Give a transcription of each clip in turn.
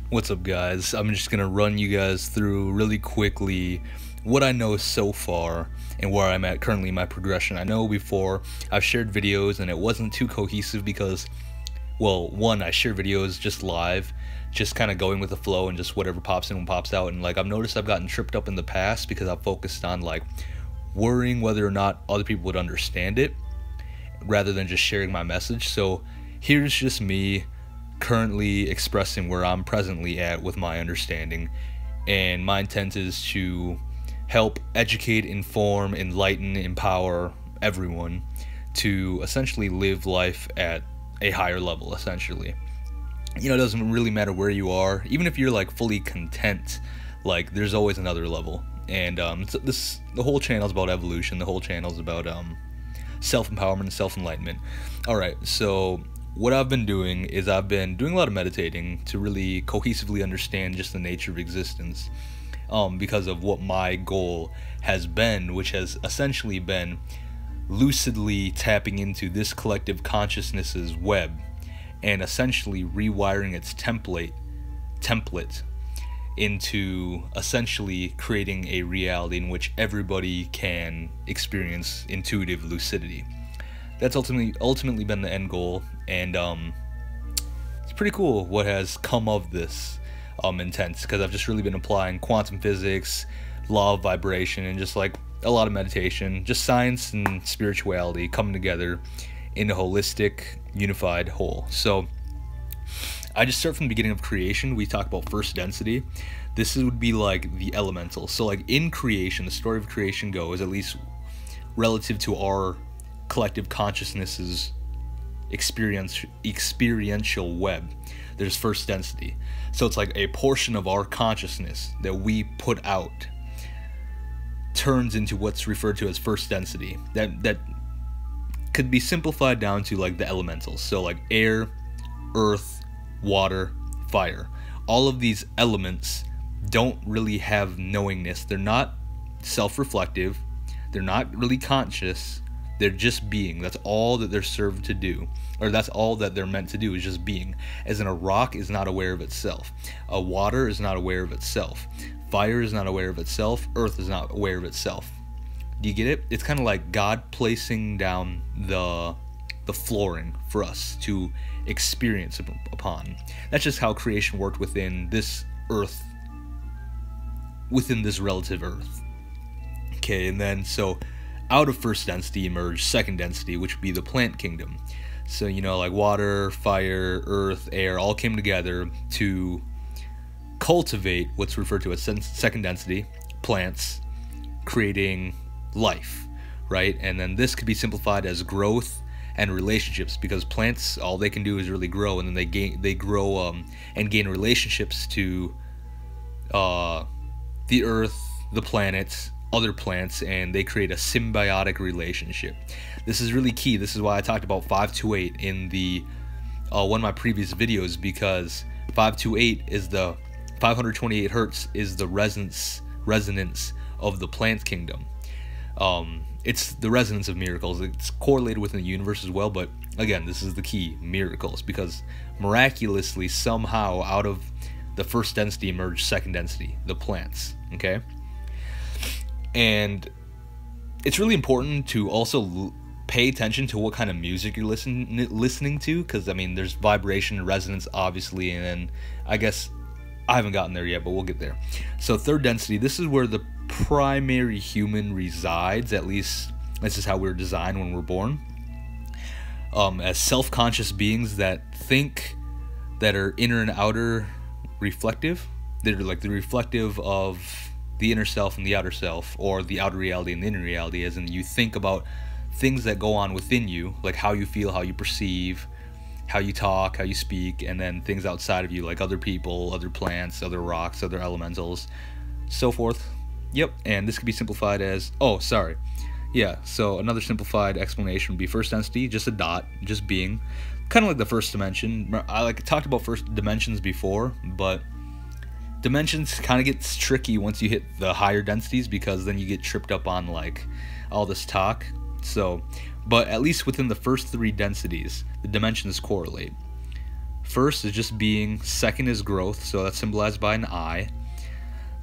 What's up, guys? I'm just gonna run you guys through really quickly what I know so far and where I'm at currently in my progression. I know before I've shared videos and it wasn't too cohesive because, well, one, I share videos just live, just kind of going with the flow and just whatever pops in and pops out. And like I've noticed I've gotten tripped up in the past because I've focused on like worrying whether or not other people would understand it rather than just sharing my message. So here's just me currently expressing where I'm presently at with my understanding, and my intent is to help educate, inform, enlighten, empower everyone to essentially live life at a higher level. Essentially, you know, it doesn't really matter where you are, even if you're like fully content, like there's always another level. And the whole channel is about evolution. The whole channel is about self-empowerment and self-enlightenment. Alright, so what I've been doing is I've been doing a lot of meditating to really cohesively understand just the nature of existence, because of what my goal has been, which has essentially been lucidly tapping into this collective consciousness's web and essentially rewiring its template into essentially creating a reality in which everybody can experience intuitive lucidity. That's ultimately been the end goal, and it's pretty cool what has come of this intent, because I've just really been applying quantum physics, law of vibration, and just like a lot of meditation, just science and spirituality coming together in a holistic, unified whole. So I just start from the beginning of creation. We talk about first density. This would be like the elemental. So like in creation, the story of creation goes, at least relative to our collective consciousness's experiential web, there's first density. So it's like a portion of our consciousness that we put out turns into what's referred to as first density. That could be simplified down to like the elementals. So like air, earth, water, fire. All of these elements don't really have knowingness. They're not self-reflective. They're not really conscious. They're just being. That's all that they're served to do, or that's all that they're meant to do, is just being. As in, a rock is not aware of itself. A water is not aware of itself. Fire is not aware of itself. Earth is not aware of itself. Do you get it? It's kind of like God placing down the flooring for us to experience upon. That's just how creation worked within this earth, within this relative earth. Okay, and then so out of first density emerged second density, which would be the plant kingdom. So, you know, like water, fire, earth, air all came together to cultivate what's referred to as second density, plants, creating life, right? And then this could be simplified as growth and relationships, because plants, all they can do is really grow, and then they grow and gain relationships to the earth, the planets, other plants, and they create a symbiotic relationship. This is really key. This is why I talked about 528 in the one of my previous videos, because 528 is the 528 hertz is the resonance of the plant kingdom. It's the resonance of miracles. It's correlated within the universe as well, but again, this is the key: miracles, because miraculously somehow out of the first density emerged second density, the plants. Okay. And it's really important to also pay attention to what kind of music you're listening to, because I mean, there's vibration and resonance, obviously, and then I guess I haven't gotten there yet, but we'll get there. So third density, this is where the primary human resides. At least this is how we're designed when we're born, as self-conscious beings that think, that are inner and outer reflective. They're like the reflective of the inner self and the outer self, or the outer reality and the inner reality, as in you think about things that go on within you, like how you feel, how you perceive, how you talk, how you speak, and then things outside of you, like other people, other plants, other rocks, other elementals, so forth. Yep. And this could be simplified as, so another simplified explanation would be first density, just a dot, just being, kind of like the first dimension. I talked about first dimensions before, but dimensions kind of gets tricky once you hit the higher densities, because then you get tripped up on like all this talk. So, but at least within the first three densities, the dimensions correlate. First is just being, second is growth, so that's symbolized by an eye,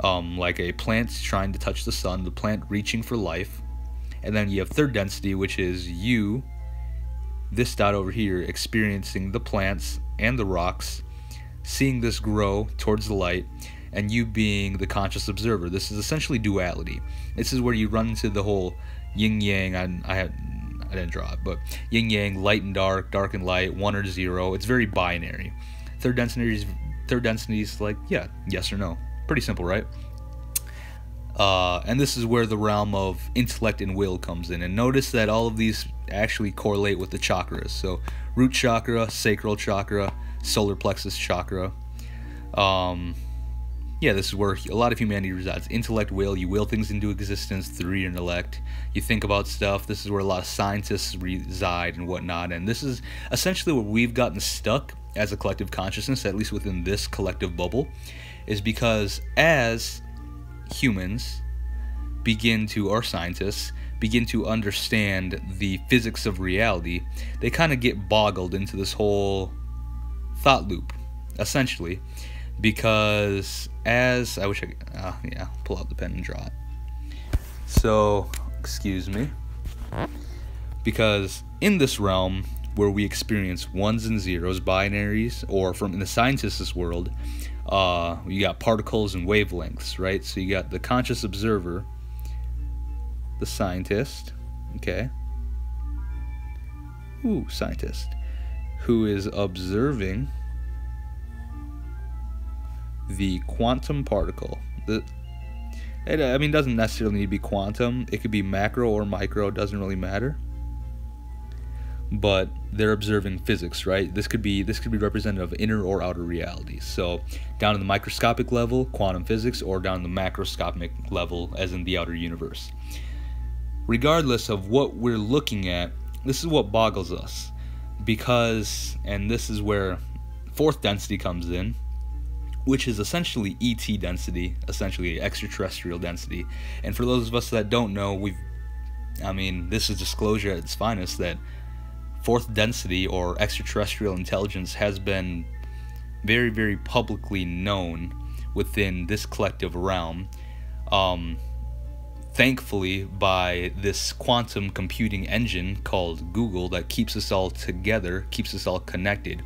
like a plant trying to touch the sun, the plant reaching for life. And then you have third density, which is you, this dot over here, experiencing the plants and the rocks, seeing this grow towards the light, and you being the conscious observer. This is essentially duality. This is where you run into the whole yin-yang. I didn't draw it, but yin-yang, light and dark and light, 1 or 0. It's very binary. Third density is like, yeah, yes or no. Pretty simple, right? And this is where the realm of intellect and will comes in. And notice that all of these actually correlate with the chakras. So root chakra, sacral chakra, solar plexus chakra. Yeah, this is where a lot of humanity resides. Intellect, will. You will things into existence through your intellect. You think about stuff. This is where a lot of scientists reside and whatnot. And this is essentially where we've gotten stuck as a collective consciousness, at least within this collective bubble, is because as humans or scientists begin to understand the physics of reality, they kind of get boggled into this whole thought loop, essentially, because as I wish I could, yeah, pull out the pen and draw it. So, excuse me, because in this realm where we experience ones and zeros, binaries, or from in the scientist's world, you got particles and wavelengths, right? So you got the conscious observer, the scientist, okay? Ooh, scientist, who is observing the quantum particle. It doesn't necessarily need to be quantum. It could be macro or micro. It doesn't really matter. But they're observing physics, right? This could be representative of inner or outer reality. So down in the microscopic level, quantum physics, or down in the macroscopic level, as in the outer universe. Regardless of what we're looking at, this is what boggles us. Because, and this is where fourth density comes in, which is essentially ET density, essentially extraterrestrial density. And for those of us that don't know, this is disclosure at its finest, that fourth density or extraterrestrial intelligence has been very, very publicly known within this collective realm, thankfully by this quantum computing engine called Google that keeps us all together, keeps us all connected.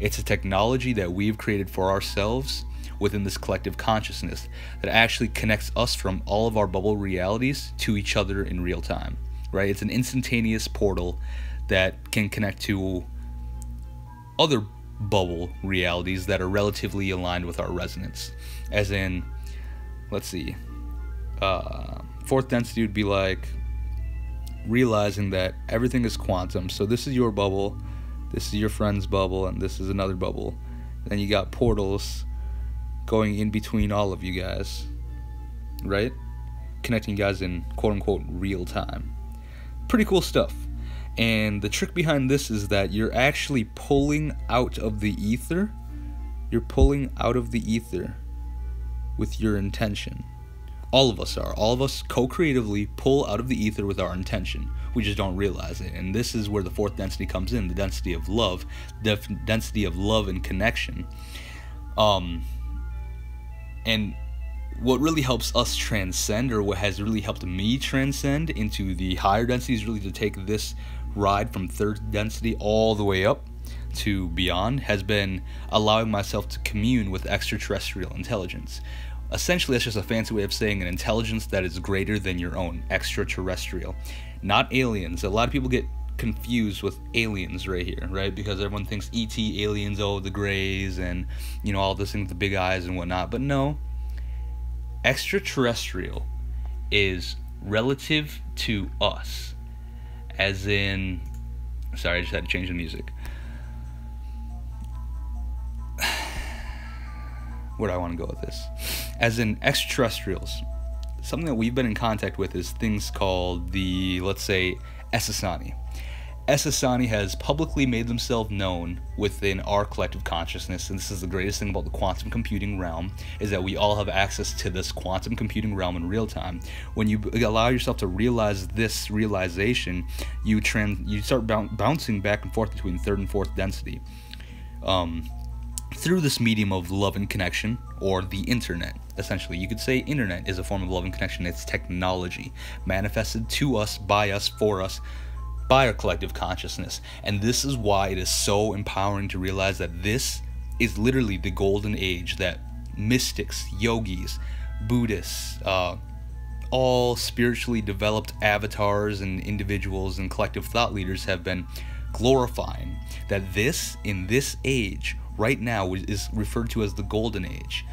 It's a technology that we've created for ourselves within this collective consciousness that actually connects us from all of our bubble realities to each other in real time, right? It's an instantaneous portal that can connect to other bubble realities that are relatively aligned with our resonance. As in, let's see, fourth density would be like realizing that everything is quantum. So this is your bubble, this is your friend's bubble, and this is another bubble. Then you got portals going in between all of you guys, right? Connecting you guys in quote-unquote real time. Pretty cool stuff. And the trick behind this is that you're actually pulling out of the ether. You're pulling out of the ether with your intention. All of us are. All of us co-creatively pull out of the ether with our intention. We just don't realize it. And this is where the fourth density comes in, the density of love, density of love and connection. And what really helps us transcend, or what has really helped me transcend into the higher densities, really to take this ride from third density all the way up to beyond, has been allowing myself to commune with extraterrestrial intelligence. Essentially, that's just a fancy way of saying an intelligence that is greater than your own, extraterrestrial. Not aliens. A lot of people get confused with aliens right here, right? Because everyone thinks ET, aliens, oh, the grays, and, all this thing with the big eyes and whatnot. But no, extraterrestrial is relative to us. As in, sorry, I just had to change the music. Where do I want to go with this? As in extraterrestrials, something that we've been in contact with is things called the, let's say, Essassani. Essassani has publicly made themselves known within our collective consciousness, and this is the greatest thing about the quantum computing realm, is that we all have access to this quantum computing realm in real time. When you allow yourself to realize this realization, you start bouncing back and forth between third and fourth density. through this medium of love and connection, or the internet. Essentially, you could say internet is a form of love and connection. It's technology manifested to us, by us, for us, by our collective consciousness. And this is why it is so empowering to realize that this is literally the golden age that mystics, yogis, Buddhists, all spiritually developed avatars and individuals and collective thought leaders have been glorifying. That this, in this age right now, is referred to as the golden age,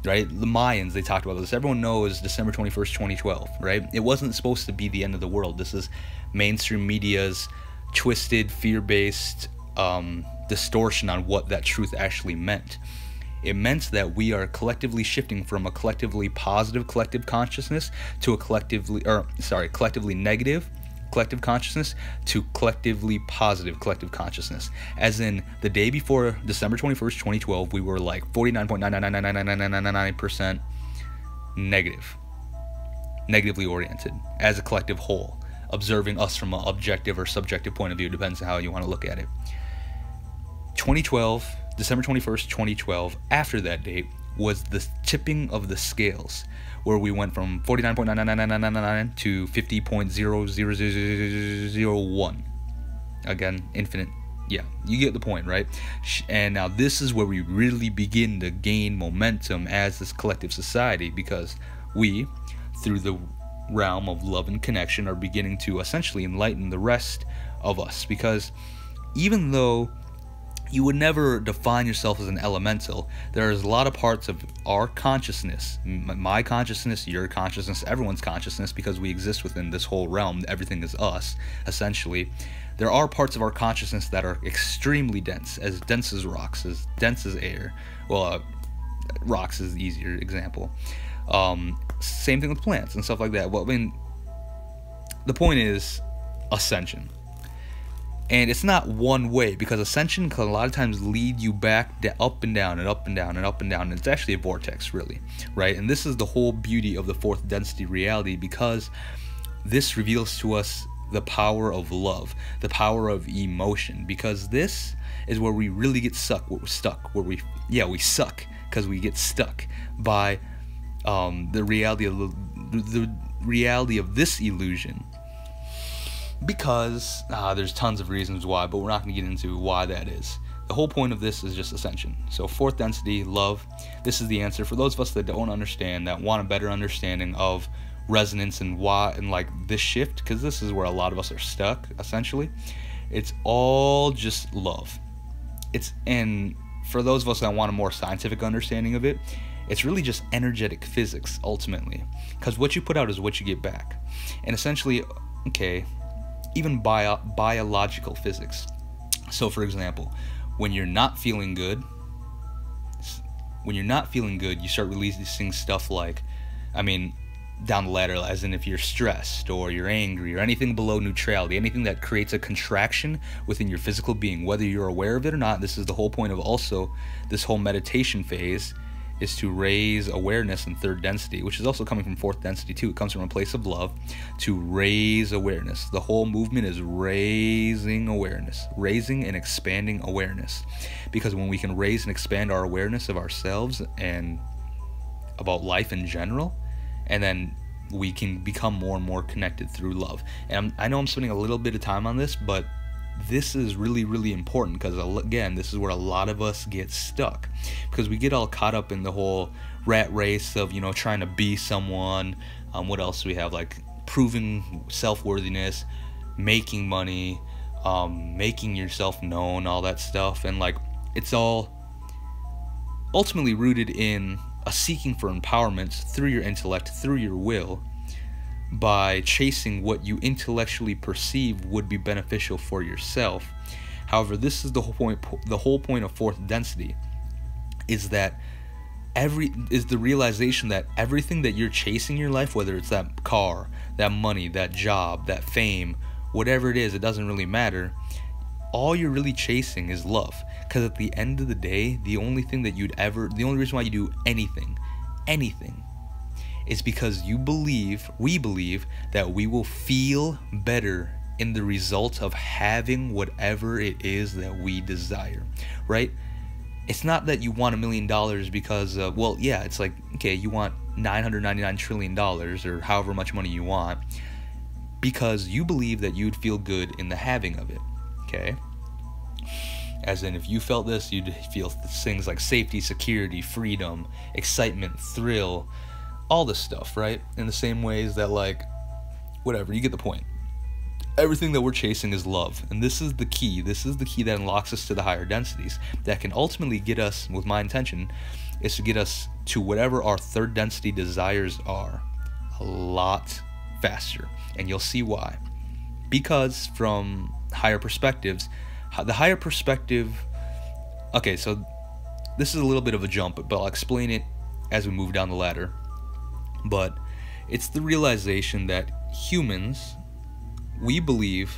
right? The Mayans, they talked about this. Everyone knows December 21st, 2012, right? It wasn't supposed to be the end of the world. This is mainstream media's twisted, fear-based distortion on what that truth actually meant. It meant that we are collectively shifting from a collectively positive collective consciousness to a collectively negative collective consciousness to collectively positive collective consciousness. As in, the day before December 21st, 2012, we were like 49.9999999% negatively oriented as a collective whole, observing us from an objective or subjective point of view, depends on how you want to look at it. 2012, December 21st, 2012, after that date, was the tipping of the scales, where we went from 49.9999999 to 50.00001. Again, infinite. Yeah, you get the point, right? And now this is where we really begin to gain momentum as this collective society, because we, through the realm of love and connection, are beginning to essentially enlighten the rest of us. Because even though you would never define yourself as an elemental, there's a lot of parts of our consciousness, my consciousness, your consciousness, everyone's consciousness, because we exist within this whole realm. Everything is us, essentially. There are parts of our consciousness that are extremely dense as rocks, as dense as air. Well, rocks is the easier example. Same thing with plants and stuff like that. Well, I mean, the point is ascension. And it's not one way, because ascension can a lot of times lead you back up and down and up and down and up and down. And it's actually a vortex, really, right? And this is the whole beauty of the fourth density reality, because this reveals to us the power of love, the power of emotion, because this is where we really get suck, we suck, because we get stuck by the reality of the reality of this illusion. Because there's tons of reasons why, but we're not going to get into why that is. The whole point of this is just ascension. So fourth density, love, this is the answer for those of us that don't understand, that want a better understanding of resonance and why, and like this shift, because this is where a lot of us are stuck, essentially. It's all just love. And for those of us that want a more scientific understanding of it, it's really just energetic physics, ultimately. Because what you put out is what you get back. And essentially, okay, even biological physics. So for example, when you're not feeling good, you start releasing stuff like, down the ladder, as in if you're stressed or you're angry or anything below neutrality, anything that creates a contraction within your physical being, whether you're aware of it or not. This is the whole point of also this whole meditation phase, is to raise awareness in third density, which is also coming from fourth density too. It comes from a place of love, to raise awareness. The whole movement is raising awareness, raising and expanding awareness. Because when we can raise and expand our awareness of ourselves and about life in general, and then we can become more and more connected through love. And I know I'm spending a little bit of time on this, but this is really, really important, because again, this is where a lot of us get stuck, because we get all caught up in the whole rat race of, trying to be someone. What else do we have? Like proving self-worthiness, making money, making yourself known, all that stuff. And like, it's all ultimately rooted in a seeking for empowerment through your intellect, through your will, by chasing what you intellectually perceive would be beneficial for yourself. However, this is the whole point of fourth density, is that the realization that everything that you're chasing in your life, whether it's that car, that money, that job, that fame, whatever it is, it doesn't really matter. All you're really chasing is love. Because at the end of the day, the only reason why you do anything is because we believe that we will feel better in the result of having whatever it is that we desire, right? it's not that you want $1 million because, well, yeah, it's like, okay, you want $999 trillion or however much money you want because you believe that you'd feel good in the having of it, okay? As in, if you felt this, you'd feel things like safety, security, freedom, excitement, thrill, all this stuff, right? In the same ways that, like, whatever, you get the point. Everything that we're chasing is love, and this is the key. This is the key that unlocks us to the higher densities that can ultimately get us, with my intention, is to get us to whatever our third density desires are a lot faster, and you'll see why. Because from higher perspectives, the higher perspective, okay, so this is a little bit of a jump, but I'll explain it as we move down the ladder. But it's the realization that humans, we believe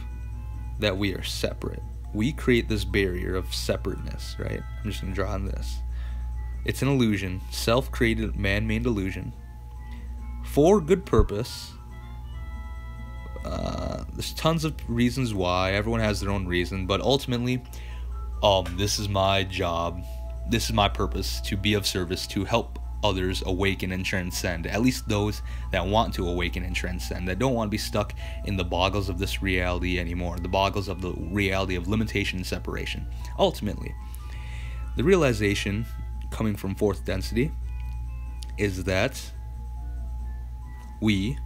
that we are separate. We create this barrier of separateness, right? I'm just going to draw on this. It's an illusion, self-created, man-made illusion. For good purpose. There's tons of reasons why. Everyone has their own reason. But ultimately, this is my job. This is my purpose, to be of service, to help others awaken and transcend, at least those that want to awaken and transcend, that don't want to be stuck in the boggles of this reality anymore, the boggles of the reality of limitation and separation. Ultimately, the realization coming from fourth density is that we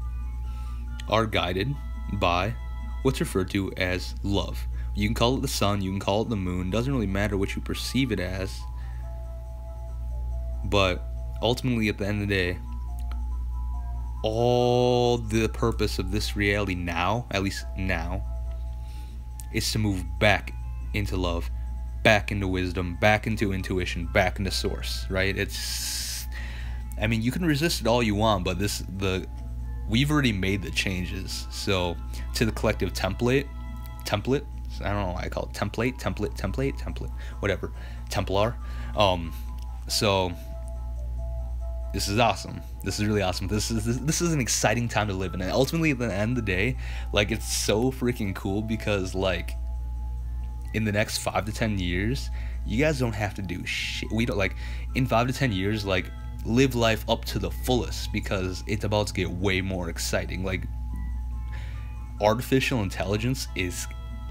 are guided by what's referred to as love. You can call it the sun, you can call it the moon, doesn't really matter what you perceive it as, but ultimately, at the end of the day, all the purpose of this reality now, at least now, is to move back into love, back into wisdom, back into intuition, back into source, right? It's, I mean, you can resist it all you want, but we've already made the changes. So, to the collective template, I don't know why I call it template, whatever, Templar. So, this is awesome. This is really awesome. This is an exciting time to live in. And ultimately, at the end of the day, like, it's so freaking cool because, like, in the next 5 to 10 years, you guys don't have to do shit. We don't, like, in 5 to 10 years, like, live life up to the fullest because it's about to get way more exciting. Like, artificial intelligence is,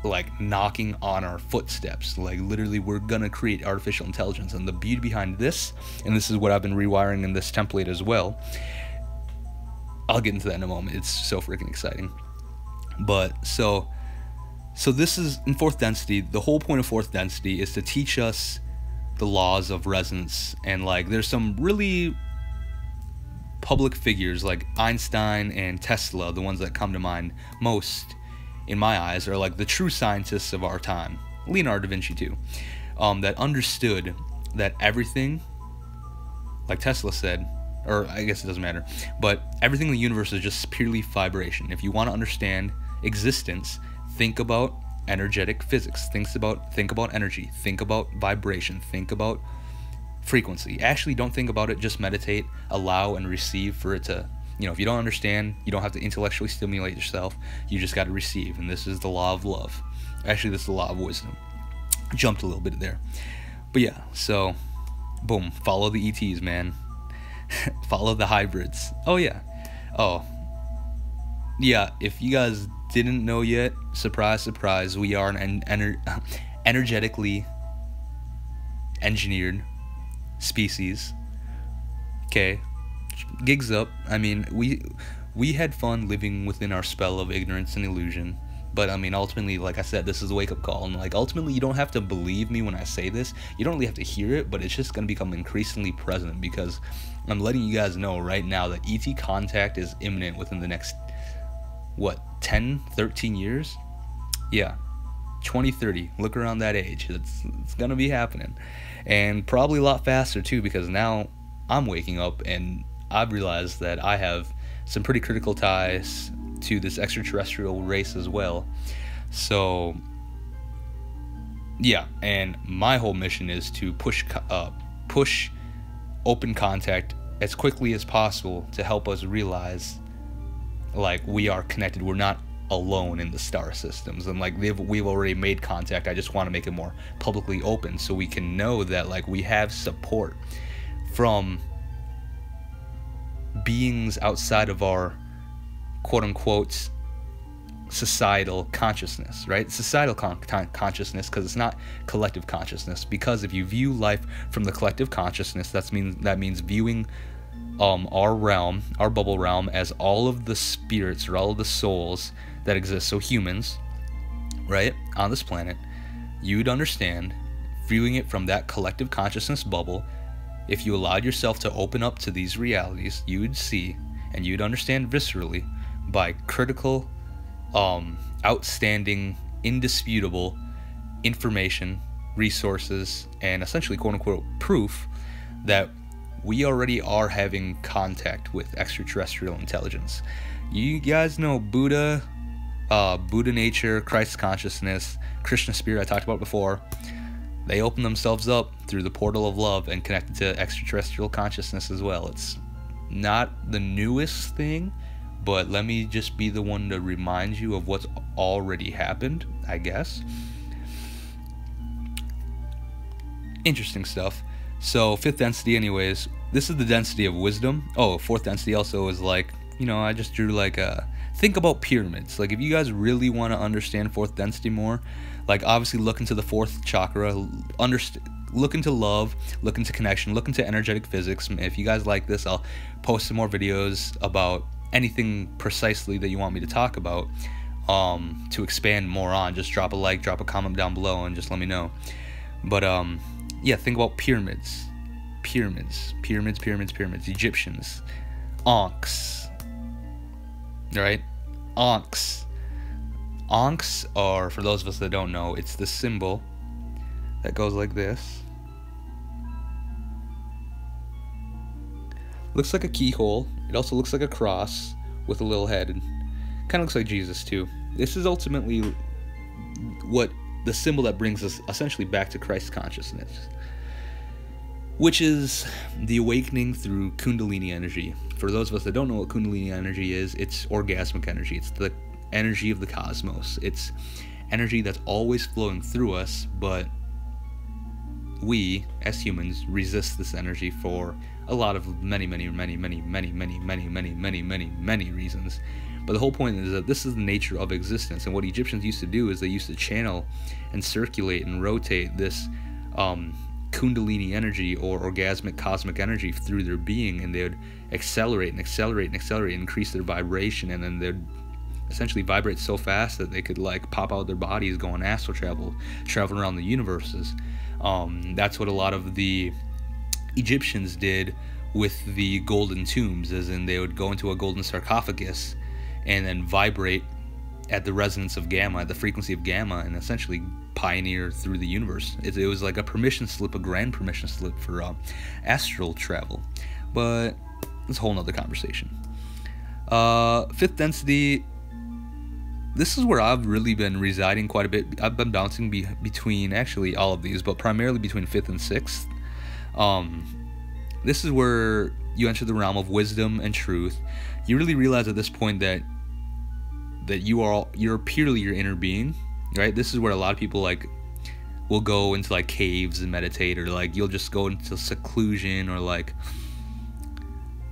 like, knocking on our footsteps. Like, literally, we're gonna create artificial intelligence, and the beauty behind this, and this is what I've been rewiring in this template as well, I'll get into that in a moment. It's so freaking exciting. But so this is in fourth density. The whole point of fourth density is to teach us the laws of resonance, and, like, there's some really public figures like Einstein and Tesla, the ones that come to mind most in my eyes, are like the true scientists of our time. Leonardo da Vinci too, that understood that everything, like Tesla said, or I guess it doesn't matter, but everything in the universe is just purely vibration. If you want to understand existence, think about energetic physics, think about energy, think about vibration, think about frequency. Actually, don't think about it, just meditate, allow and receive for it to, you know, if you don't understand, you don't have to intellectually stimulate yourself, you just got to receive. And this is the law of love. Actually, this is the law of wisdom. Jumped a little bit there, but yeah, so boom, follow the ETs, man. Follow the hybrids. Oh yeah, if you guys didn't know yet, surprise, surprise, we are an energetically engineered species. Okay, gigs up. I mean, we had fun living within our spell of ignorance and illusion, but I mean, ultimately, like I said, this is a wake-up call, and, like, ultimately, you don't have to believe me when I say this. You don't really have to hear it, but it's just going to become increasingly present because I'm letting you guys know right now that ET contact is imminent within the next, 10, 13 years? Yeah, 2030. Look around that age. It's going to be happening. And probably a lot faster, too, because now I'm waking up and I've realized that I have some pretty critical ties to this extraterrestrial race as well. So, yeah, and my whole mission is to push open contact as quickly as possible to help us realize, like, we are connected. We're not alone in the star systems, and like we've already made contact. I just want to make it more publicly open so we can know that like we have support from beings outside of our quote-unquote societal consciousness, right? Societal consciousness, because it's not collective consciousness. Because if you view life from the collective consciousness, that means viewing our realm, our bubble realm, as all of the spirits or all of the souls that exist. So humans, right, on this planet, you'd understand, viewing it from that collective consciousness bubble, if you allowed yourself to open up to these realities, you'd see and you'd understand viscerally by critical, outstanding, indisputable information, resources, and essentially quote-unquote proof that we already are having contact with extraterrestrial intelligence. You guys know Buddha, Buddha nature, Christ consciousness, Krishna spirit I talked about before. They open themselves up through the portal of love and connected to extraterrestrial consciousness as well. It's not the newest thing, but let me just be the one to remind you of what's already happened, I guess. Interesting stuff. So fifth density anyways, this is the density of wisdom. Oh, fourth density also is like, you know, I just drew like a, think about pyramids. Like if you guys really want to understand fourth density more, like obviously look into the fourth chakra, look into love, look into connection, look into energetic physics. If you guys like this, I'll post some more videos about anything precisely that you want me to talk about, to expand more on. Just drop a like, drop a comment down below, and just let me know. But yeah, think about pyramids. Pyramids. Egyptians. Ankhs. Right? Ankhs. Ankhs are, for those of us that don't know, it's the symbol that goes like this. Looks like a keyhole. It also looks like a cross with a little head. And kind of looks like Jesus too. This is ultimately what the symbol that brings us essentially back to Christ consciousness, which is the awakening through Kundalini energy. For those of us that don't know what Kundalini energy is, it's orgasmic energy. It's the energy of the cosmos. It's energy that's always flowing through us, but we, as humans, resist this energy for a lot of many reasons. But the whole point is that this is the nature of existence, and what Egyptians used to do is they used to channel and circulate and rotate this Kundalini energy or orgasmic cosmic energy through their being, and they would accelerate and increase their vibration, and then they'd essentially vibrate so fast that they could like pop out of their bodies, go on astral traveling around the universes. That's what a lot of the Egyptians did with the golden tombs, as in they would go into a golden sarcophagus and then vibrate at the resonance of gamma, at the frequency of gamma, and essentially pioneer through the universe. It was like a permission slip, a grand permission slip for astral travel. But it's a whole nother conversation. Fifth density, this is where I've really been residing quite a bit. I've been bouncing between actually all of these, but primarily between fifth and sixth. This is where you enter the realm of wisdom and truth. You really realize at this point that you're purely your inner being, right? This is where a lot of people like will go into like caves and meditate, or like you'll just go into seclusion, or like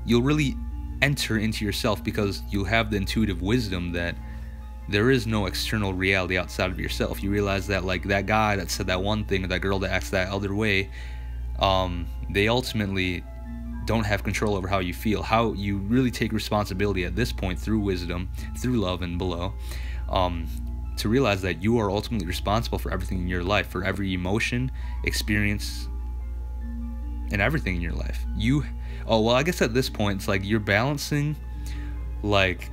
you'll really enter into yourself because you'll have the intuitive wisdom that there is no external reality outside of yourself. You realize that like that guy that said that one thing, or that girl that acts that other way, they ultimately don't have control over how you feel. How you really take responsibility at this point through wisdom, through love and below, to realize that you are ultimately responsible for everything in your life, for every emotion, experience, and everything in your life. I guess at this point it's like you're balancing, like,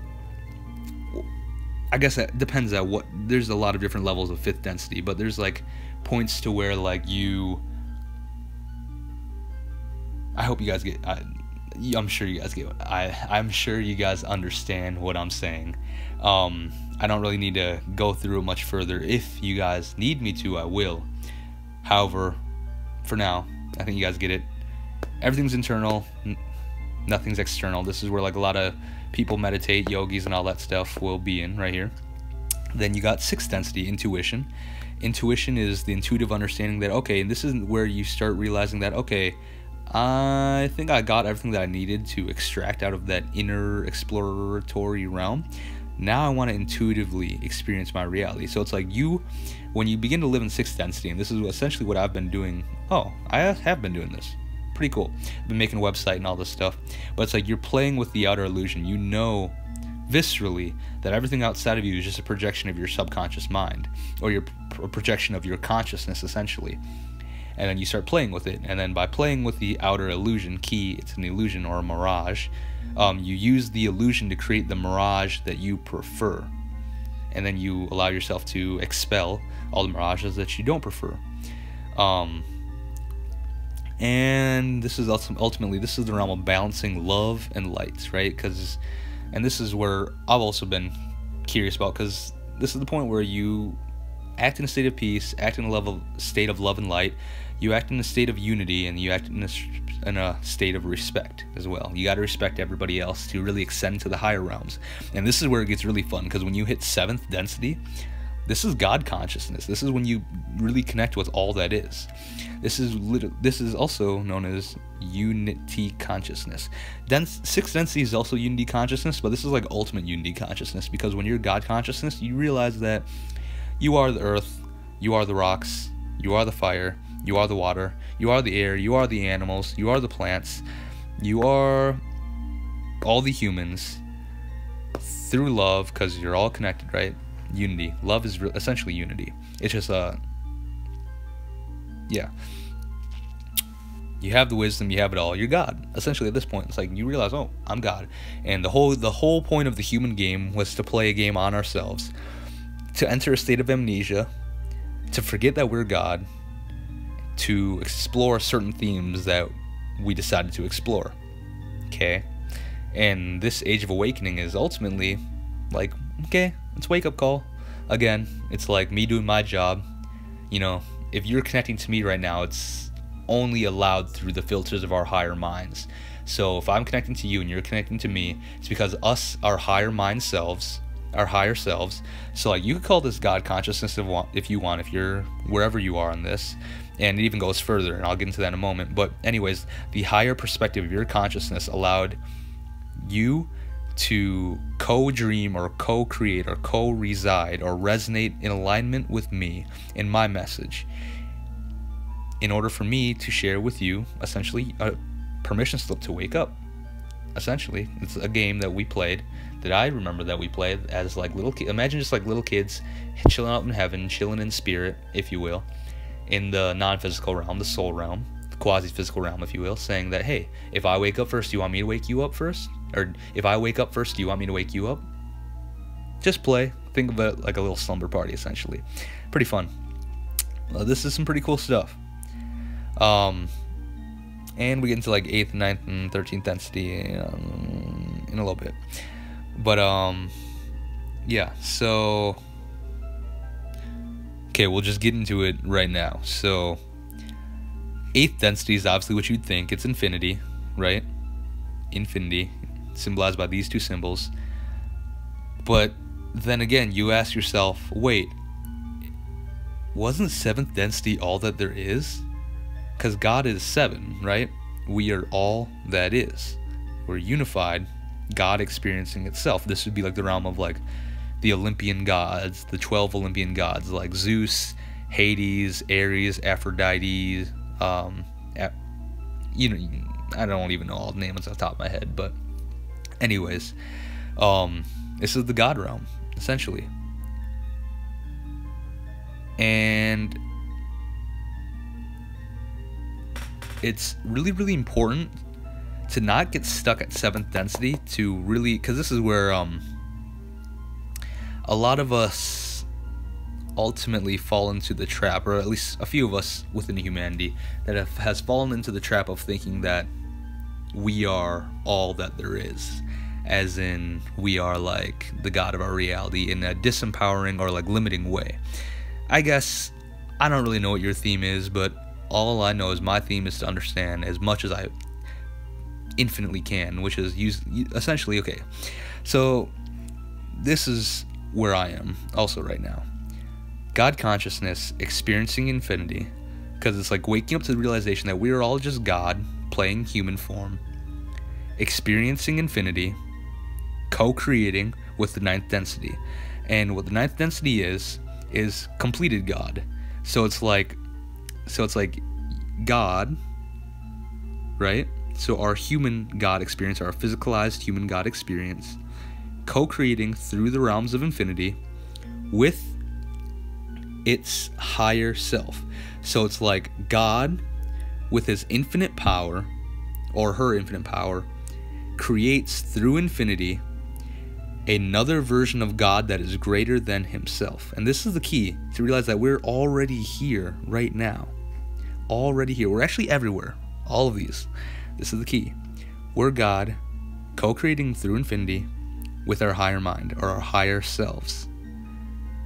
I guess that depends on what, there's a lot of different levels of fifth density, but there's like points to where like I hope you guys get, I'm sure you guys get, I'm sure you guys understand what I'm saying. I don't really need to go through it much further. If you guys need me to, I will. However, for now, I think you guys get it. Everything's internal, nothing's external. This is where like a lot of people meditate, yogis and all that stuff will be in right here. Then you got sixth density, intuition. Intuition is the intuitive understanding that, okay, and this is where you start realizing that, okay, I think I got everything that I needed to extract out of that inner exploratory realm. Now I want to intuitively experience my reality. So it's like when you begin to live in sixth density, and this is essentially what I've been doing. Oh, I have been doing this. Pretty cool. I've been making a website and all this stuff. But it's like you're playing with the outer illusion. You know viscerally that everything outside of you is just a projection of your subconscious mind, or a projection of your consciousness, essentially. And then you start playing with it, and then by playing with the outer illusion, it's an illusion or a mirage, you use the illusion to create the mirage that you prefer, and then you allow yourself to expel all the mirages that you don't prefer. And this is ultimately, this is the realm of balancing love and light, right? And this is where I've also been curious about, because this is the point where you act in a state of peace, act in a state of love and light, you act in a state of unity, and you act in a state of respect as well. You got to respect everybody else to really ascend to the higher realms. And this is where it gets really fun, because when you hit seventh density, this is God consciousness. This is when you really connect with all that is. This is also known as unity consciousness. Sixth density is also unity consciousness, but this is like ultimate unity consciousness, because when you're God consciousness, you realize that you are the earth, you are the rocks, you are the fire, you are the water, you are the air, you are the animals, you are the plants, you are all the humans through love, because you're all connected, right? Unity. Love is essentially unity. It's just yeah. You have the wisdom, you have it all. You're God. Essentially, at this point, it's like you realize, oh, I'm God. And the whole point of the human game was to play a game on ourselves, to enter a state of amnesia, to forget that we're God, to explore certain themes that we decided to explore. Okay? And this Age of Awakening is ultimately like, okay, it's wake up call. Again, it's like me doing my job. You know, if you're connecting to me right now, it's only allowed through the filters of our higher minds. So if I'm connecting to you and you're connecting to me, it's because our higher mind selves, our higher selves. So like you could call this God consciousness if you want, if you're wherever you are on this. And it even goes further, and I'll get into that in a moment. But anyways, the higher perspective of your consciousness allowed you to co-dream or co-create or co-reside or resonate in alignment with me in my message, in order for me to share with you essentially a permission slip to wake up. Essentially, it's a game that we played, that I remember that we played as like little kids. Imagine just like little kids chilling out in heaven, chilling in spirit, if you will, in the non-physical realm, the soul realm, the quasi-physical realm, if you will, saying that, hey, if I wake up first, do you want me to wake you up first? Or if I wake up first, do you want me to wake you up? Just play. Think of it like a little slumber party, essentially. Pretty fun. This is some pretty cool stuff. And we get into like 8th, 9th, and 13th density in a little bit. But, yeah, so... Okay, we'll just get into it right now. So, 8th density is obviously what you'd think. It's infinity, right? Infinity, symbolized by these two symbols. But then again, you ask yourself, wait, wasn't 7th density all that there is? Because God is 7, right? We are all that is. We're unified, God experiencing itself. This would be like the realm of like the Olympian gods, the 12 Olympian gods, like Zeus, Hades, Ares, Aphrodite, you know, I don't even know all the names off the top of my head, but anyways, this is the God realm, essentially. And it's really, really important to not get stuck at 7th density, to really, because this is where a lot of us ultimately fall into the trap, or at least a few of us within humanity that has fallen into the trap of thinking that we are all that there is, as in we are like the God of our reality, in a disempowering or like limiting way. I guess I don't really know what your theme is, but all I know is my theme is to understand as much as I infinitely can, which is essentially, okay, so this is where I am also right now. God consciousness, experiencing infinity, because it's like waking up to the realization that we are all just God playing human form, experiencing infinity, co-creating with the ninth density. And what the ninth density is completed God. So it's like God, right? So our human God experience, our physicalized human God experience, co-creating through the realms of infinity with its higher self. So it's like God, with his infinite power, or her infinite power, creates through infinity another version of God that is greater than himself. And this is the key, to realize that we're already here right now. Already here. We're actually everywhere. All of these. This is the key. We're God, co-creating through infinity with our higher mind, or our higher selves.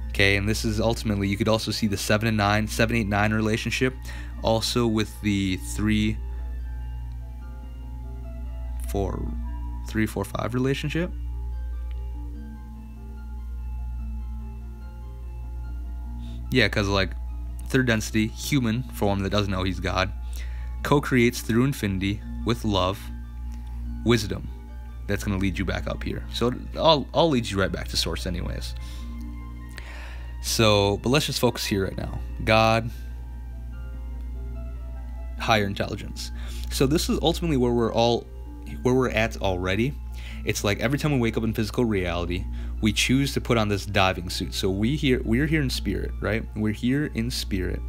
Okay, and this is ultimately, you could also see the 7 and 9, 7, 8, 9 relationship, also with the 3, 4, 5 relationship. Yeah, because like third density, human form that doesn't know he's God, co-creates through infinity with love, wisdom. That's going to lead you back up here. So I'll lead you right back to source anyways. So, but let's just focus here right now. God, higher intelligence. So this is ultimately where we're at already. It's like every time we wake up in physical reality, we choose to put on this diving suit. So we're here in spirit, right? We're here in spirit.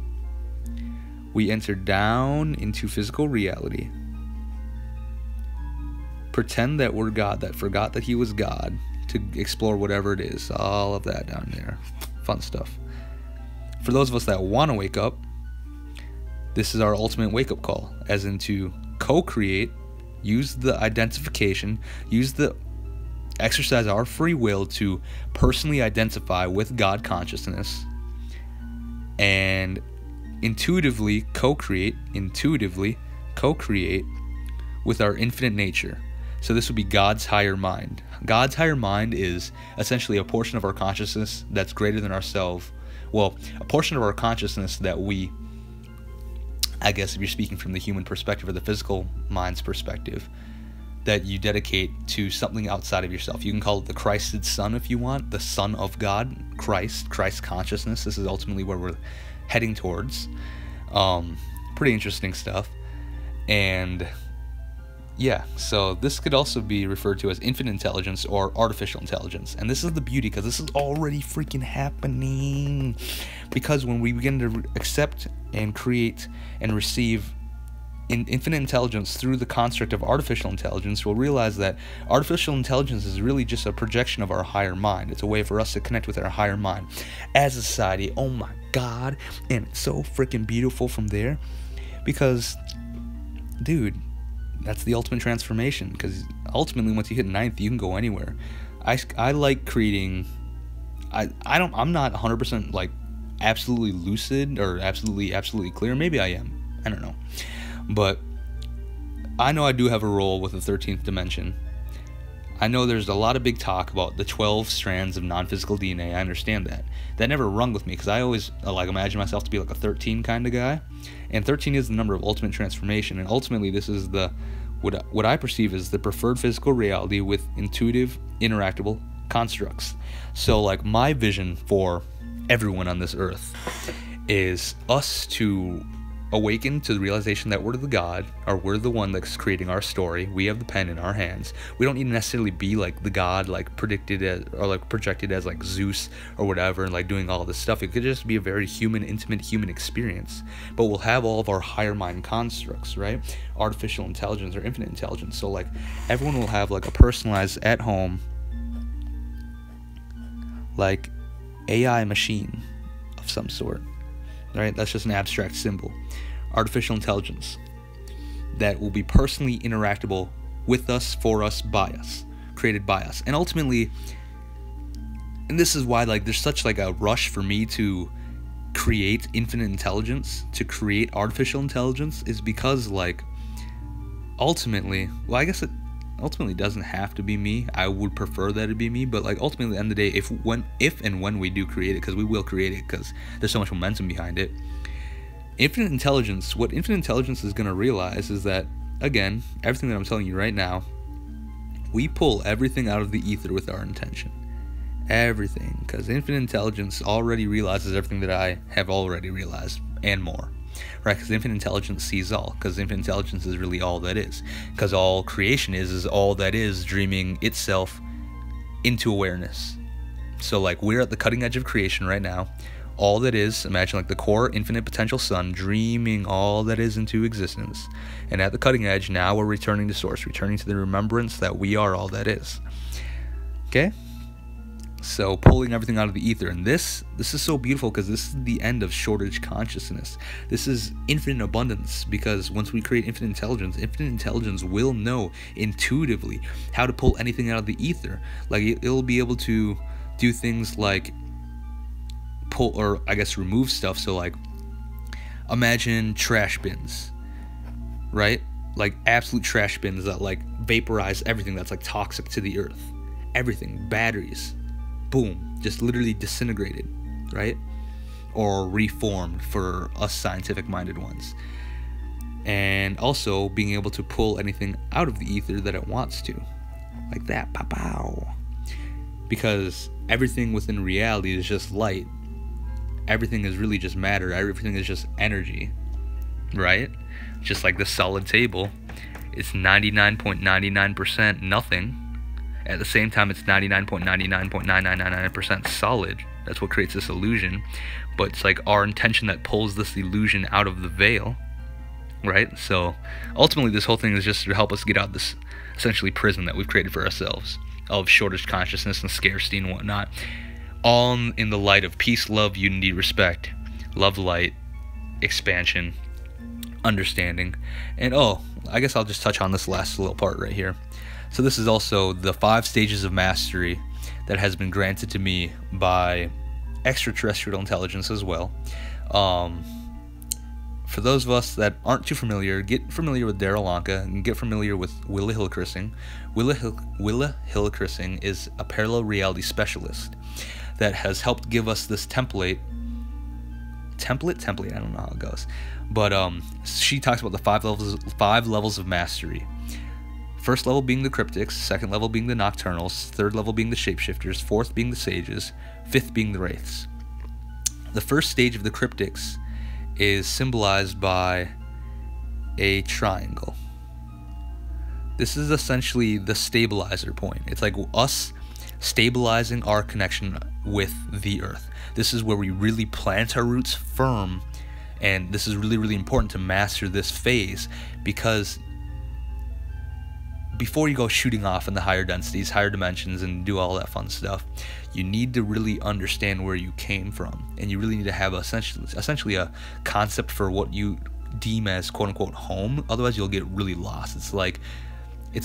We enter down into physical reality. Pretend that we're God, that forgot that he was God, to explore whatever it is. All of that down there. Fun stuff. For those of us that want to wake up, this is our ultimate wake-up call, as in to co-create, use the identification, exercise our free will to personally identify with God consciousness, and intuitively co-create with our infinite nature. So this would be God's higher mind. God's higher mind is essentially a portion of our consciousness that's greater than ourselves. Well, a portion of our consciousness that we, I guess if you're speaking from the human perspective or the physical mind's perspective, that you dedicate to something outside of yourself. You can call it the Christed Son if you want, the Son of God, Christ consciousness. This is ultimately where we're heading towards. Pretty interesting stuff. And yeah, so this could also be referred to as infinite intelligence or artificial intelligence. And this is the beauty, because this is already freaking happening. Because when we begin to accept and create and receive infinite intelligence through the construct of artificial intelligence, we'll realize that artificial intelligence is really just a projection of our higher mind. It's a way for us to connect with our higher mind as a society. Oh my God. And it's so freaking beautiful from there, because, dude, that's the ultimate transformation. Because ultimately, once you hit ninth, you can go anywhere. I like creating. I'm not 100% like absolutely lucid or absolutely clear. Maybe I am. I don't know. But I know I do have a role with the 13th dimension. I know there's a lot of big talk about the 12 strands of non-physical DNA. I understand that. That never rung with me, because I always like imagine myself to be like a 13 kind of guy. And 13 is the number of ultimate transformation. And ultimately, this is the what I perceive as the preferred physical reality with intuitive, interactable constructs. So like my vision for everyone on this earth is us to awaken to the realization that we're the God, or we're the one that's creating our story. We have the pen in our hands. We don't need to necessarily be like the God, like predicted as, or like projected as like Zeus or whatever, and like doing all this stuff. It could just be a very human, intimate human experience. But we'll have all of our higher mind constructs, right? Artificial intelligence or infinite intelligence. So like everyone will have like a personalized at home, like AI machine of some sort. Right? That's just an abstract symbol. Artificial intelligence that will be personally interactable with us, for us, by us, created by us. And ultimately, and this is why like there's such like a rush for me to create infinite intelligence, to create artificial intelligence, is because like ultimately, well, I guess ultimately doesn't have to be me. I would prefer that it be me, but like ultimately at the end of the day, if and when we do create it, because we will create it because there's so much momentum behind it, infinite intelligence, what infinite intelligence is going to realize is that, again, everything that I'm telling you right now, we pull everything out of the ether with our intention. Everything, because infinite intelligence already realizes everything that I have already realized and more, right? Because infinite intelligence sees all, because infinite intelligence is really all that is, because all creation is all that is dreaming itself into awareness. So like we're at the cutting edge of creation right now. All that is, imagine like the core infinite potential sun dreaming all that is into existence, and at the cutting edge now we're returning to source, returning to the remembrance that we are all that is. Okay, so pulling everything out of the ether, and this is so beautiful because this is the end of shortage consciousness. This is infinite abundance, because once we create infinite intelligence will know intuitively how to pull anything out of the ether. Like it'll be able to do things like pull, or I guess remove stuff. So like imagine trash bins, right? Like absolute trash bins that like vaporize everything that's like toxic to the earth. Everything, batteries, boom, just literally disintegrated, right? Or reformed for us scientific minded ones. And also being able to pull anything out of the ether that it wants to, like that, pow. Because everything within reality is just light. Everything is really just matter. Everything is just energy, right? Just like the solid table, it's 99.99% nothing. At the same time, it's 99.99.9999% solid. That's what creates this illusion. But it's like our intention that pulls this illusion out of the veil, right? So ultimately, this whole thing is just to help us get out of this essentially prison that we've created for ourselves of shortage consciousness and scarcity and whatnot. All in the light of peace, love, unity, respect, love, light, expansion, understanding. And I guess I'll just touch on this last little part right here. So this is also the 5 stages of mastery that has been granted to me by extraterrestrial intelligence as well. For those of us that aren't too familiar, get familiar with Darryl Anka and get familiar with Willa Hillcrest. Willa Hillcrest is a parallel reality specialist that has helped give us this template, I don't know how it goes, but she talks about the 5 levels of mastery. First level being the cryptics, second level being the nocturnals, third level being the shapeshifters, fourth being the sages, fifth being the wraiths. The first stage of the cryptics is symbolized by a triangle. This is essentially the stabilizer point. It's like us stabilizing our connection with the earth. This is where we really plant our roots firm, and this is really, really important to master this phase, because before you go shooting off in the higher densities, higher dimensions, and do all that fun stuff, you need to really understand where you came from, and you really need to have essentially a concept for what you deem as quote-unquote home. Otherwise you'll get really lost. It's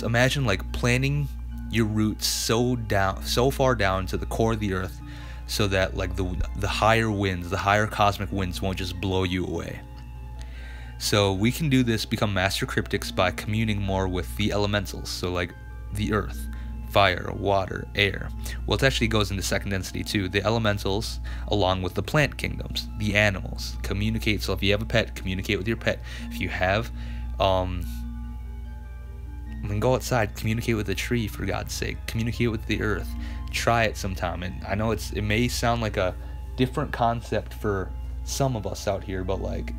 imagine like planting your roots so far down to the core of the earth, so that like the higher winds, the higher cosmic winds won't just blow you away. So we can do this, become master cryptics, by communing more with the elementals. So like the earth, fire, water, air. Well, it actually goes into second density too. The elementals, along with the plant kingdoms, the animals, communicate. So if you have a pet, communicate with your pet. If you have, go outside, communicate with the tree, for God's sake. Communicate with the earth. Try it sometime. And I know it may sound like a different concept for some of us out here, but like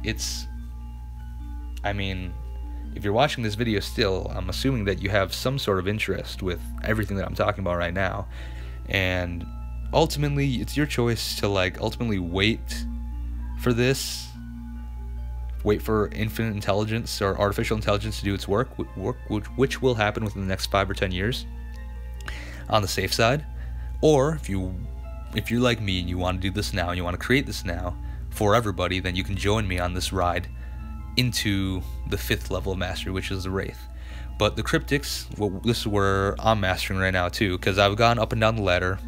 if you're watching this video still, I'm assuming that you have some sort of interest with everything that I'm talking about right now. And ultimately, it's your choice to like ultimately wait for this. Wait for infinite intelligence or artificial intelligence to do its work, which will happen within the next 5 or 10 years on the safe side. Or if you're like me and you want to do this now and you want to create this now for everybody, then you can join me on this ride into the 5th level of mastery, which is the Wraith. But the cryptics, this is where I'm mastering right now too, because I've gone up and down the ladder.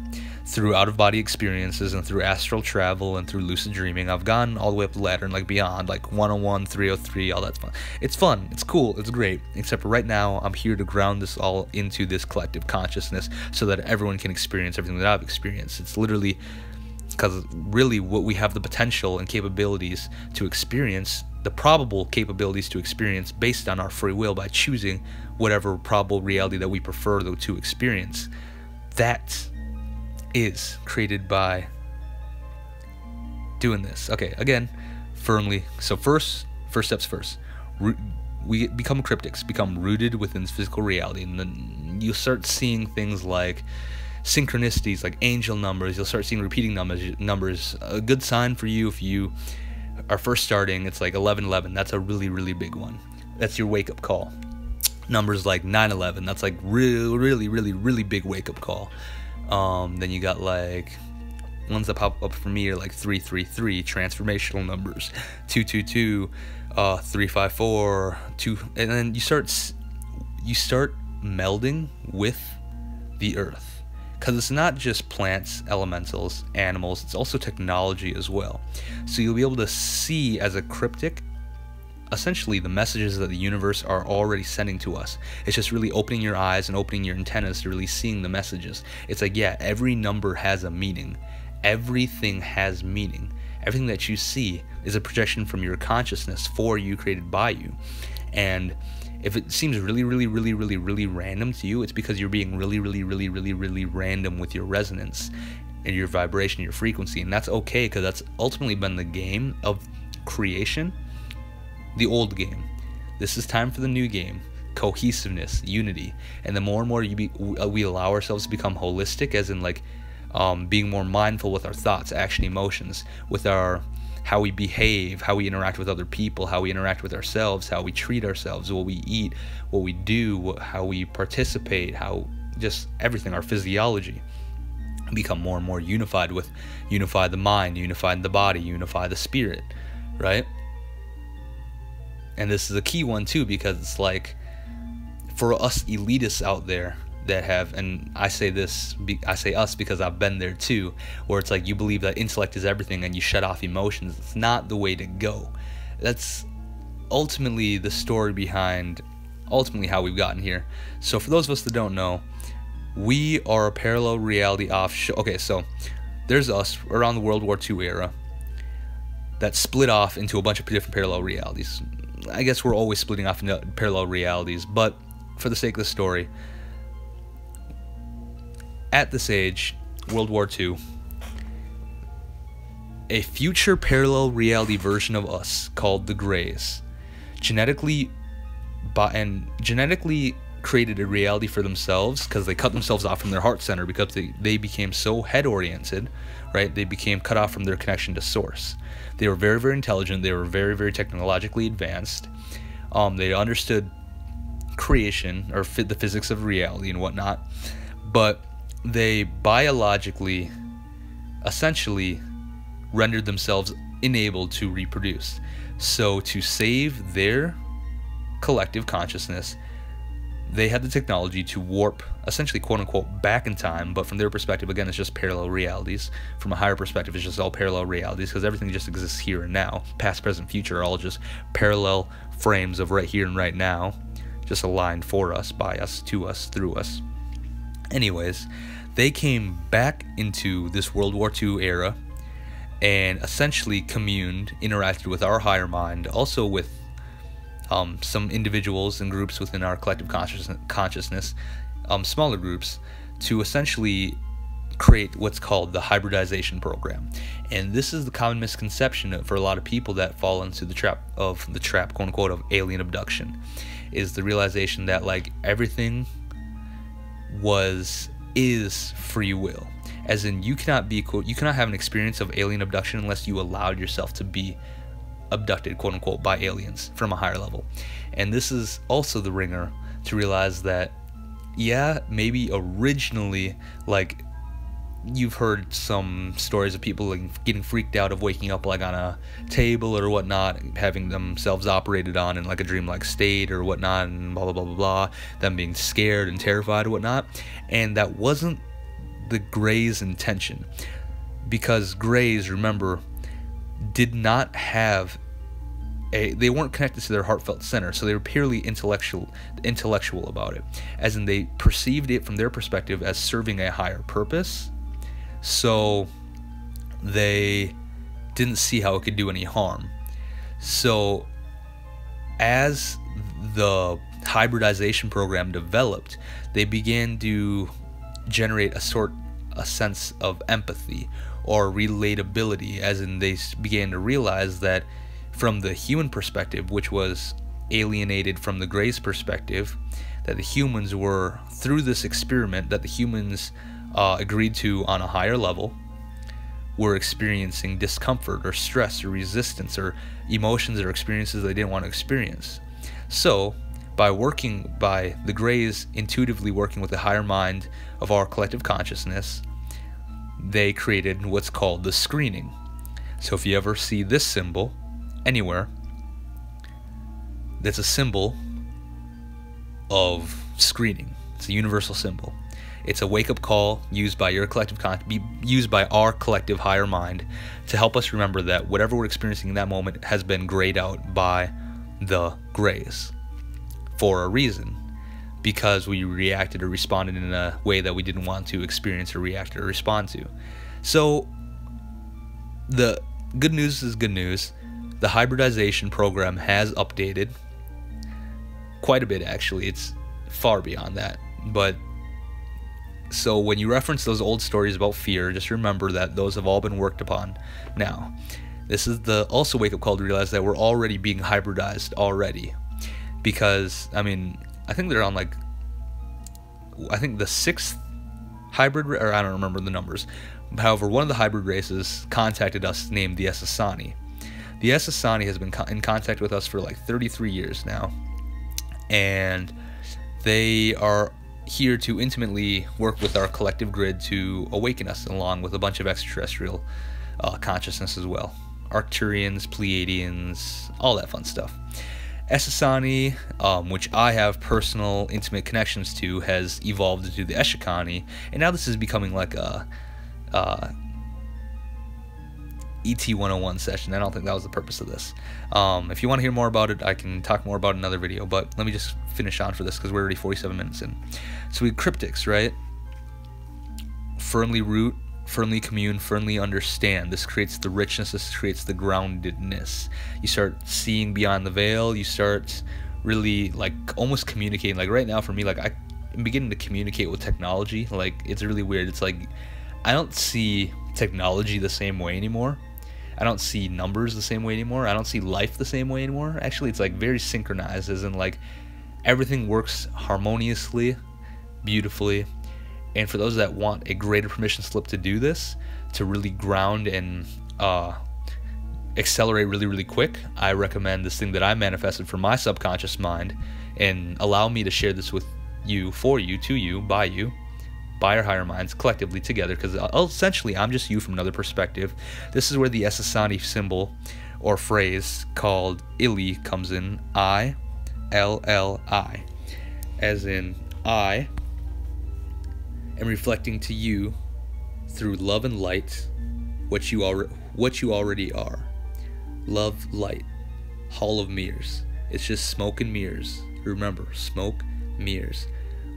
through out-of-body experiences and through astral travel and through lucid dreaming. I've gone all the way up the ladder and like beyond, like 101, 303, all that's fun. It's fun, it's cool, it's great. Except for right now, I'm here to ground this all into this collective consciousness so that everyone can experience everything that I've experienced. It's literally because really what we have the potential and capabilities to experience, the probable capabilities to experience based on our free will by choosing whatever probable reality that we prefer to experience. That is created by doing this. Okay, again, firmly. So first steps first. We become cryptics, become rooted within physical reality, and then you start seeing things like synchronicities, like angel numbers. You'll start seeing repeating numbers. A good sign for you if you are first starting, it's like 1111. That's a really, really big one. That's your wake-up call. Numbers like 911. That's like really big wake-up call. Then you got like ones that pop up for me are like 333, transformational numbers, 222, 354, 2, and then you start melding with the earth, because it's not just plants, elementals, animals, it's also technology as well. So you'll be able to see as a cryptic essentially the messages that the universe are already sending to us. It's just really opening your eyes and opening your antennas to really seeing the messages. It's like, yeah, every number has a meaning. Everything has meaning. Everything that you see is a projection from your consciousness for you, created by you. And if it seems really random to you, it's because you're being really random with your resonance and your vibration, your frequency. And that's okay, because that's ultimately been the game of creation. The old game. This is time for the new game. Cohesiveness, unity. And the more and more we allow ourselves to become holistic, as in like being more mindful with our thoughts, action, emotions, with our how we behave, how we interact with other people, how we interact with ourselves, how we treat ourselves, what we eat, what we do, how we participate, how just everything, our physiology, become more and more unified with unify the mind, unify the body, unify the spirit, right? And this is a key one too, because it's like, for us elitists out there that have, and I say us because I've been there too, where it's like you believe that intellect is everything and you shut off emotions. It's not the way to go. That's ultimately the story behind ultimately how we've gotten here. So for those of us that don't know, we are a parallel reality offshore. Okay, so there's us around the World War II era that split off into a bunch of different parallel realities. I guess we're always splitting off into parallel realities, but for the sake of the story, at this age, World War II, a future parallel reality version of us called the Greys genetically created a reality for themselves, because they cut themselves off from their heart center, because they became so head oriented, right? They became cut off from their connection to source. They were very intelligent. They were very technologically advanced. They understood creation, or the physics of reality and whatnot, but they biologically essentially rendered themselves unable to reproduce. So to save their collective consciousness, they had the technology to warp, essentially, quote-unquote, back in time, but from their perspective, again, it's just parallel realities. From a higher perspective, it's just all parallel realities, because everything just exists here and now. Past, present, future are all just parallel frames of right here and right now, just aligned for us, by us, to us, through us. Anyways, they came back into this World War II era and essentially communed, interacted with our higher mind, also with some individuals and groups within our collective consciousness, smaller groups, to essentially create what's called the hybridization program. And this is the common misconception for a lot of people that fall into the trap, quote unquote, of alien abduction, is the realization that like everything is free will, as in you cannot have an experience of alien abduction unless you allowed yourself to be abducted, quote unquote, by aliens from a higher level. And this is also the ringer to realize that, yeah, maybe originally, like, you've heard some stories of people like getting freaked out of waking up like on a table or whatnot, having themselves operated on in like a dreamlike state or whatnot, and blah blah blah blah blah, them being scared and terrified or whatnot. And that wasn't the Greys' intention, because Greys, remember, did not have they weren't connected to their heartfelt center, so they were purely intellectual about it, as in they perceived it from their perspective as serving a higher purpose, so they didn't see how it could do any harm. So as the hybridization program developed, they began to generate a sense of empathy or relatability, as in they began to realize that from the human perspective, which was alienated from the Greys' perspective, that the humans were, through this experiment that the humans agreed to on a higher level, were experiencing discomfort or stress or resistance or emotions or experiences they didn't want to experience. So by the Greys intuitively working with the higher mind of our collective consciousness, they created what's called the screening. So if you ever see this symbol anywhere, that's a symbol of screening. It's a universal symbol. It's a wake-up call used by your collective used by our collective higher mind to help us remember that whatever we're experiencing in that moment has been grayed out by the Greys for a reason, because we reacted or responded in a way that we didn't want to experience or react or respond to. So the good news is good news. The hybridization program has updated quite a bit, actually. It's far beyond that. But so when you reference those old stories about fear, just remember that those have all been worked upon now. This is the also wake-up call to realize that we're already being hybridized already. Because, I mean, I think they're on the 6th hybrid, or I don't remember the numbers. However, one of the hybrid races contacted us named the Essassani. The Essassani has been in contact with us for like 33 years now, and they are here to intimately work with our collective grid to awaken us, along with a bunch of extraterrestrial consciousness as well. Arcturians, Pleiadians, all that fun stuff. Essassani, which I have personal, intimate connections to, has evolved into the Eshikani, and now this is becoming like a ET 101 session. I don't think that was the purpose of this. If you want to hear more about it, I can talk more about it in another video, but let me just finish on for this because we're already 47 minutes in. So we have cryptics, right? Firmly root, firmly commune, firmly understand. This creates the richness, this creates the groundedness. You start seeing beyond the veil, you start really like almost communicating. Like right now for me, like I'm beginning to communicate with technology. Like it's really weird. It's like I don't see technology the same way anymore. I don't see numbers the same way anymore. I don't see life the same way anymore. Actually, it's like very synchronized, as in like everything works harmoniously, beautifully. And for those that want a greater permission slip to do this, to really ground and accelerate really, really quick, I recommend this thing that I manifested from my subconscious mind, and allow me to share this with you, for you, to you, by our higher minds, collectively together, because essentially I'm just you from another perspective. This is where the Essassani symbol or phrase called Illi comes in. I-L-L-I, as in I am reflecting to you through love and light what you already are. Love, light, hall of mirrors. It's just smoke and mirrors. Remember, smoke, mirrors.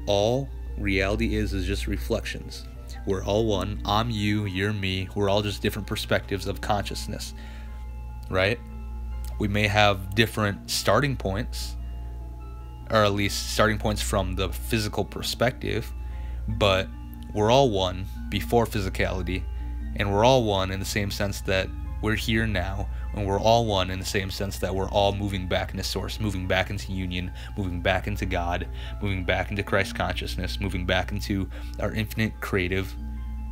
All reality is just reflections. We're all one. I'm you, you're me. We're all just different perspectives of consciousness, right? We may have different starting points, or at least starting points from the physical perspective, but we're all one before physicality, and we're all one in the same sense that we're here now, and we're all one in the same sense that we're all moving back into source, moving back into union, moving back into God, moving back into Christ consciousness, moving back into our infinite, creative,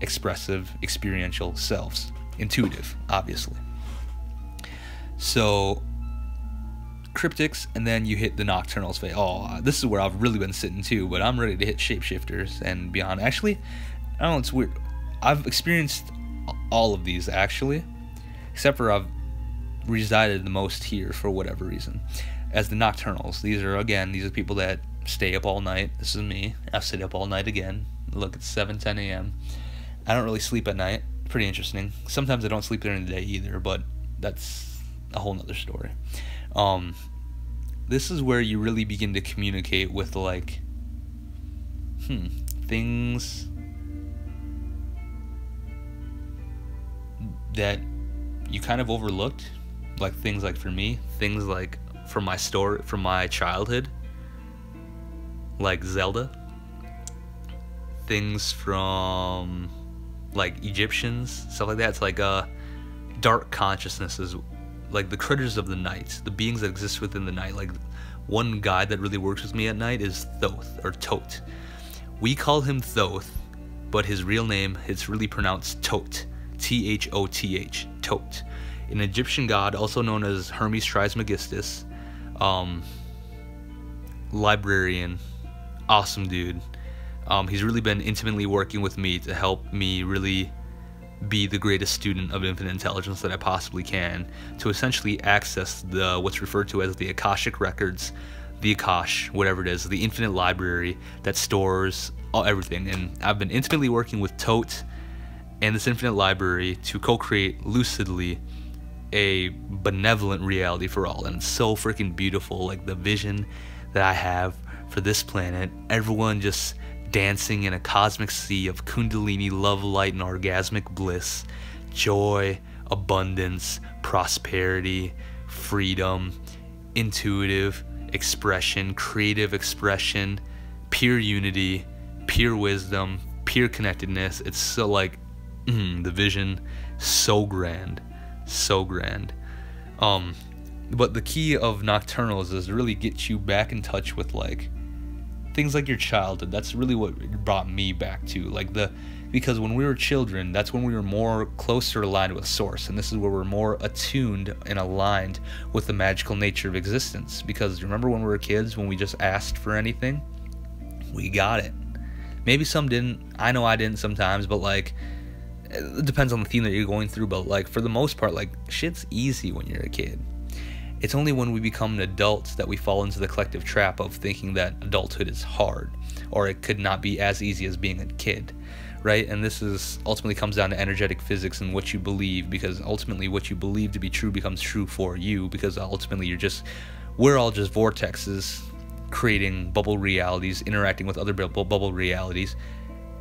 expressive, experiential selves. Intuitive, obviously. So cryptics, and then you hit the nocturnals phase. Oh, this is where I've really been sitting too, but I'm ready to hit shapeshifters and beyond. Actually, I don't know, it's weird. I've experienced all of these, actually, except for I've resided the most here for whatever reason as the nocturnals. These are people that stay up all night. This is me. I'll sit up all night again. Look, it's 7:10 a.m. I don't really sleep at night. Pretty interesting. Sometimes I don't sleep during the day either, but that's a whole nother story. This is where you really begin to communicate with, like, things that you kind of overlooked. Like, things like, for me, things like from my childhood, like Zelda. Things from, like, Egyptians, stuff like that. It's like dark consciousnesses, like the critters of the night, the beings that exist within the night. Like, one guy that really works with me at night is Thoth, or Tot. We call him Thoth, but his real name, it's really pronounced Tot. Thoth, Tot. An Egyptian god, also known as Hermes Trismegistus, librarian, awesome dude. He's really been intimately working with me to help me really be the greatest student of infinite intelligence that I possibly can, to essentially access the what's referred to as the Akashic records, the Akash, whatever it is, the infinite library that stores everything. And I've been intimately working with Tot and this infinite library to co-create lucidly a benevolent reality for all. And it's so freaking beautiful, like the vision that I have for this planet, everyone just dancing in a cosmic sea of kundalini, love, light, and orgasmic bliss, joy, abundance, prosperity, freedom, intuitive expression, creative expression, pure unity, pure wisdom, pure connectedness. It's so, like, the vision, so grand, so grand. But the key of Nocturnals is to really get you back in touch with, like, things like your childhood. That's really what brought me back to, like, because when we were children, that's when we were more closer aligned with Source, and this is where we're more attuned and aligned with the magical nature of existence. Because remember when we were kids, when we just asked for anything, we got it. Maybe some didn't. I know I didn't sometimes, but, like, it depends on the theme that you're going through. But, like, for the most part, like, shit's easy when you're a kid. It's only when we become an adult that we fall into the collective trap of thinking that adulthood is hard, or it could not be as easy as being a kid, right? And this is ultimately comes down to energetic physics and what you believe, because ultimately what you believe to be true becomes true for you, because ultimately we're all just vortexes creating bubble realities, interacting with other bubble realities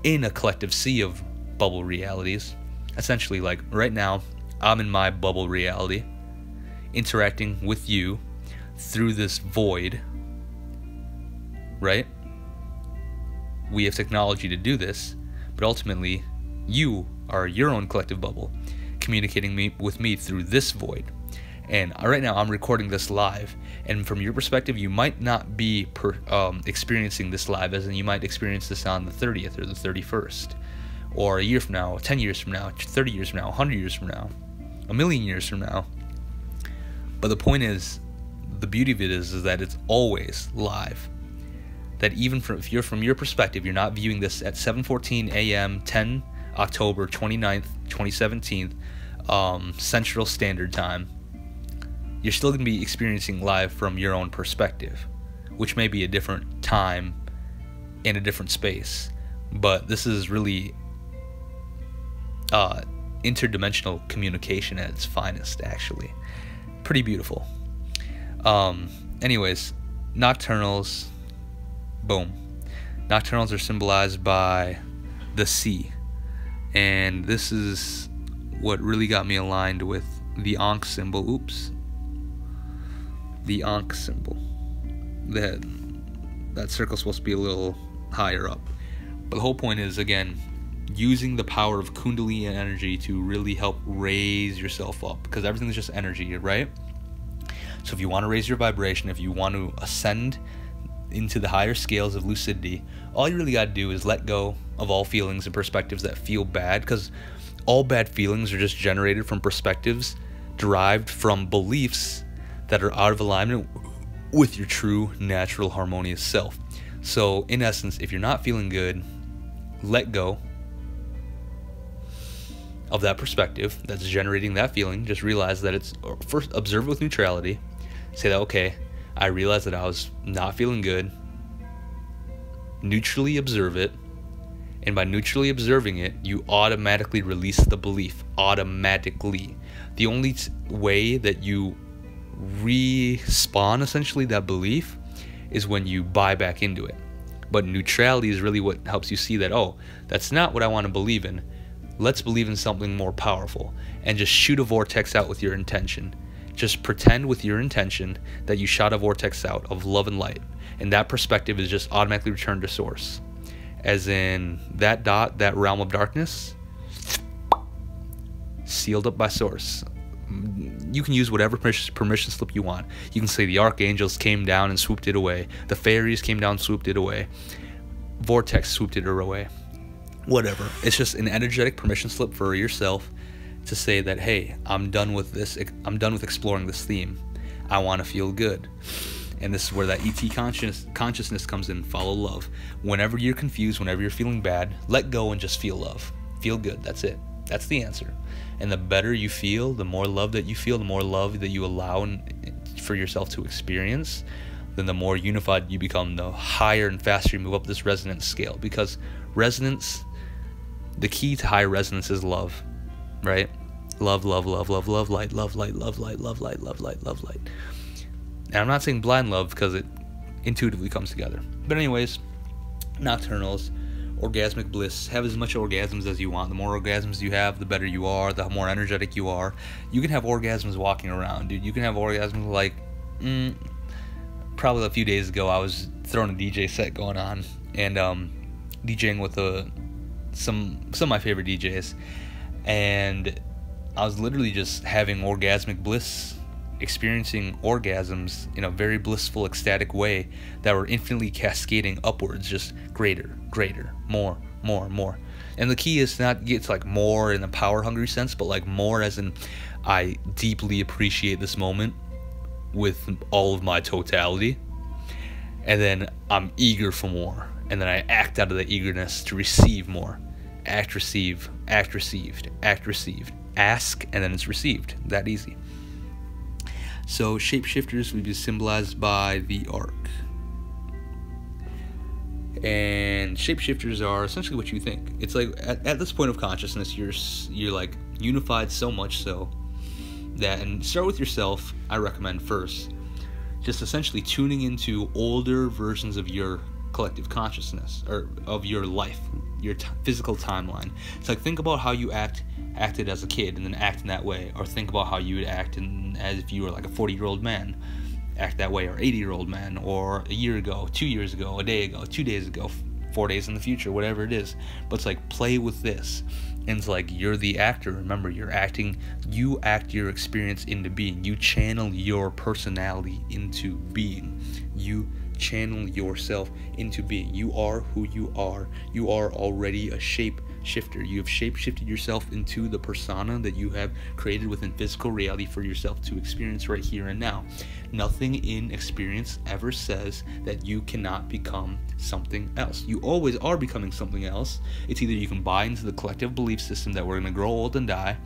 in a collective sea of bubble realities. Essentially, like, right now, I'm in my bubble reality, interacting with you through this void, right? We have technology to do this, but ultimately you are your own collective bubble, communicating with me through this void. And right now I'm recording this live, and from your perspective, you might not be experiencing this live, as in you might experience this on the 30th or the 31st, or a year from now, 10 years from now, 30 years from now, 100 years from now, a million years from now. But the point is, the beauty of it is that it's always live. That even if you're from your perspective, you're not viewing this at 7:14 a.m., 10 October 29th, 2017, Central Standard Time, you're still going to be experiencing live from your own perspective, which may be a different time in a different space. But this is really interdimensional communication at its finest, actually. Pretty beautiful. Anyways, Nocturnals, boom. Nocturnals are symbolized by the sea, and this is what really got me aligned with the Ankh symbol. The Ankh symbol. That circle's supposed to be a little higher up, but the whole point is, again, using the power of Kundalini energy to really help raise yourself up, because everything's just energy, right? So if you want to raise your vibration, if you want to ascend into the higher scales of lucidity, all you really got to do is let go of all feelings and perspectives that feel bad, because all bad feelings are just generated from perspectives derived from beliefs that are out of alignment with your true, natural, harmonious self. So in essence, if you're not feeling good, let go of that perspective that's generating that feeling. Just realize that it's, first observe it with neutrality. Say that, okay, I realized that I was not feeling good. Neutrally observe it, And by neutrally observing it, you automatically release the belief. Automatically. The only way that you respawn essentially that belief is when you buy back into it. But neutrality is really what helps you see that, oh, that's not what I want to believe in. Let's believe in something more powerful, and just shoot a vortex out with your intention. Just pretend with your intention that you shot a vortex out of love and light, and that perspective is just automatically returned to source. As in, that dot, that realm of darkness, sealed up by source. You can use whatever permission slip you want. You can say the archangels came down and swooped it away. The fairies came down and swooped it away. Vortex swooped it away. Whatever. It's just an energetic permission slip for yourself to say that, hey, I'm done with this. I'm done with exploring this theme. I want to feel good. And this is where that ET consciousness comes in. Follow love. Whenever you're confused, whenever you're feeling bad, let go and just feel love. Feel good. That's it. That's the answer. And the better you feel, the more love that you feel, the more love that you allow for yourself to experience, then the more unified you become, the higher and faster you move up this resonance scale. Because resonance, the key to high resonance is love, right? Love, love, love, love, love, light, love, light, love, light, love, light, love, light, love, light. And I'm not saying blind love because it intuitively comes together. But anyways, nocturnals, orgasmic bliss. Have as much orgasms as you want. The more orgasms you have, the better you are, the more energetic you are. You can have orgasms walking around, dude. You can have orgasms like, probably a few days ago, I was throwing a DJ set going on, and DJing with some of my favorite DJs, and I was literally just having orgasmic bliss, experiencing orgasms in a very blissful, ecstatic way that were infinitely cascading upwards, just greater, greater, more, more, more. And the key is to not get to like more in the power hungry sense, but like more as in, I deeply appreciate this moment with all of my totality, and then I'm eager for more, and then I act out of the eagerness to receive more. Act, receive, act, received, act, received, ask, and then it's received. That easy. So shapeshifters would be symbolized by the arc. And shapeshifters are essentially what you think. It's like at this point of consciousness, you're like unified so much so that, and start with yourself, I recommend first, just essentially tuning into older versions of your collective consciousness, or of your life, your physical timeline. It's like, think about how you acted as a kid and then act in that way, or think about how you would act as if you were like a 40-year-old man, act that way, or 80-year-old man, or a year ago, 2 years ago, a day ago, 2 days ago, 4 days in the future, whatever it is. But it's like, play with this. And it's like, you're the actor. Remember, you're acting. You act your experience into being. You channel your personality into being. You channel yourself into being. You are who you are. You are already a shape shifter. You have shape shifted yourself into the persona that you have created within physical reality for yourself to experience right here and now. Nothing in experience ever says that you cannot become something else. You always are becoming something else. It's either you can buy into the collective belief system that we're going to grow old and die,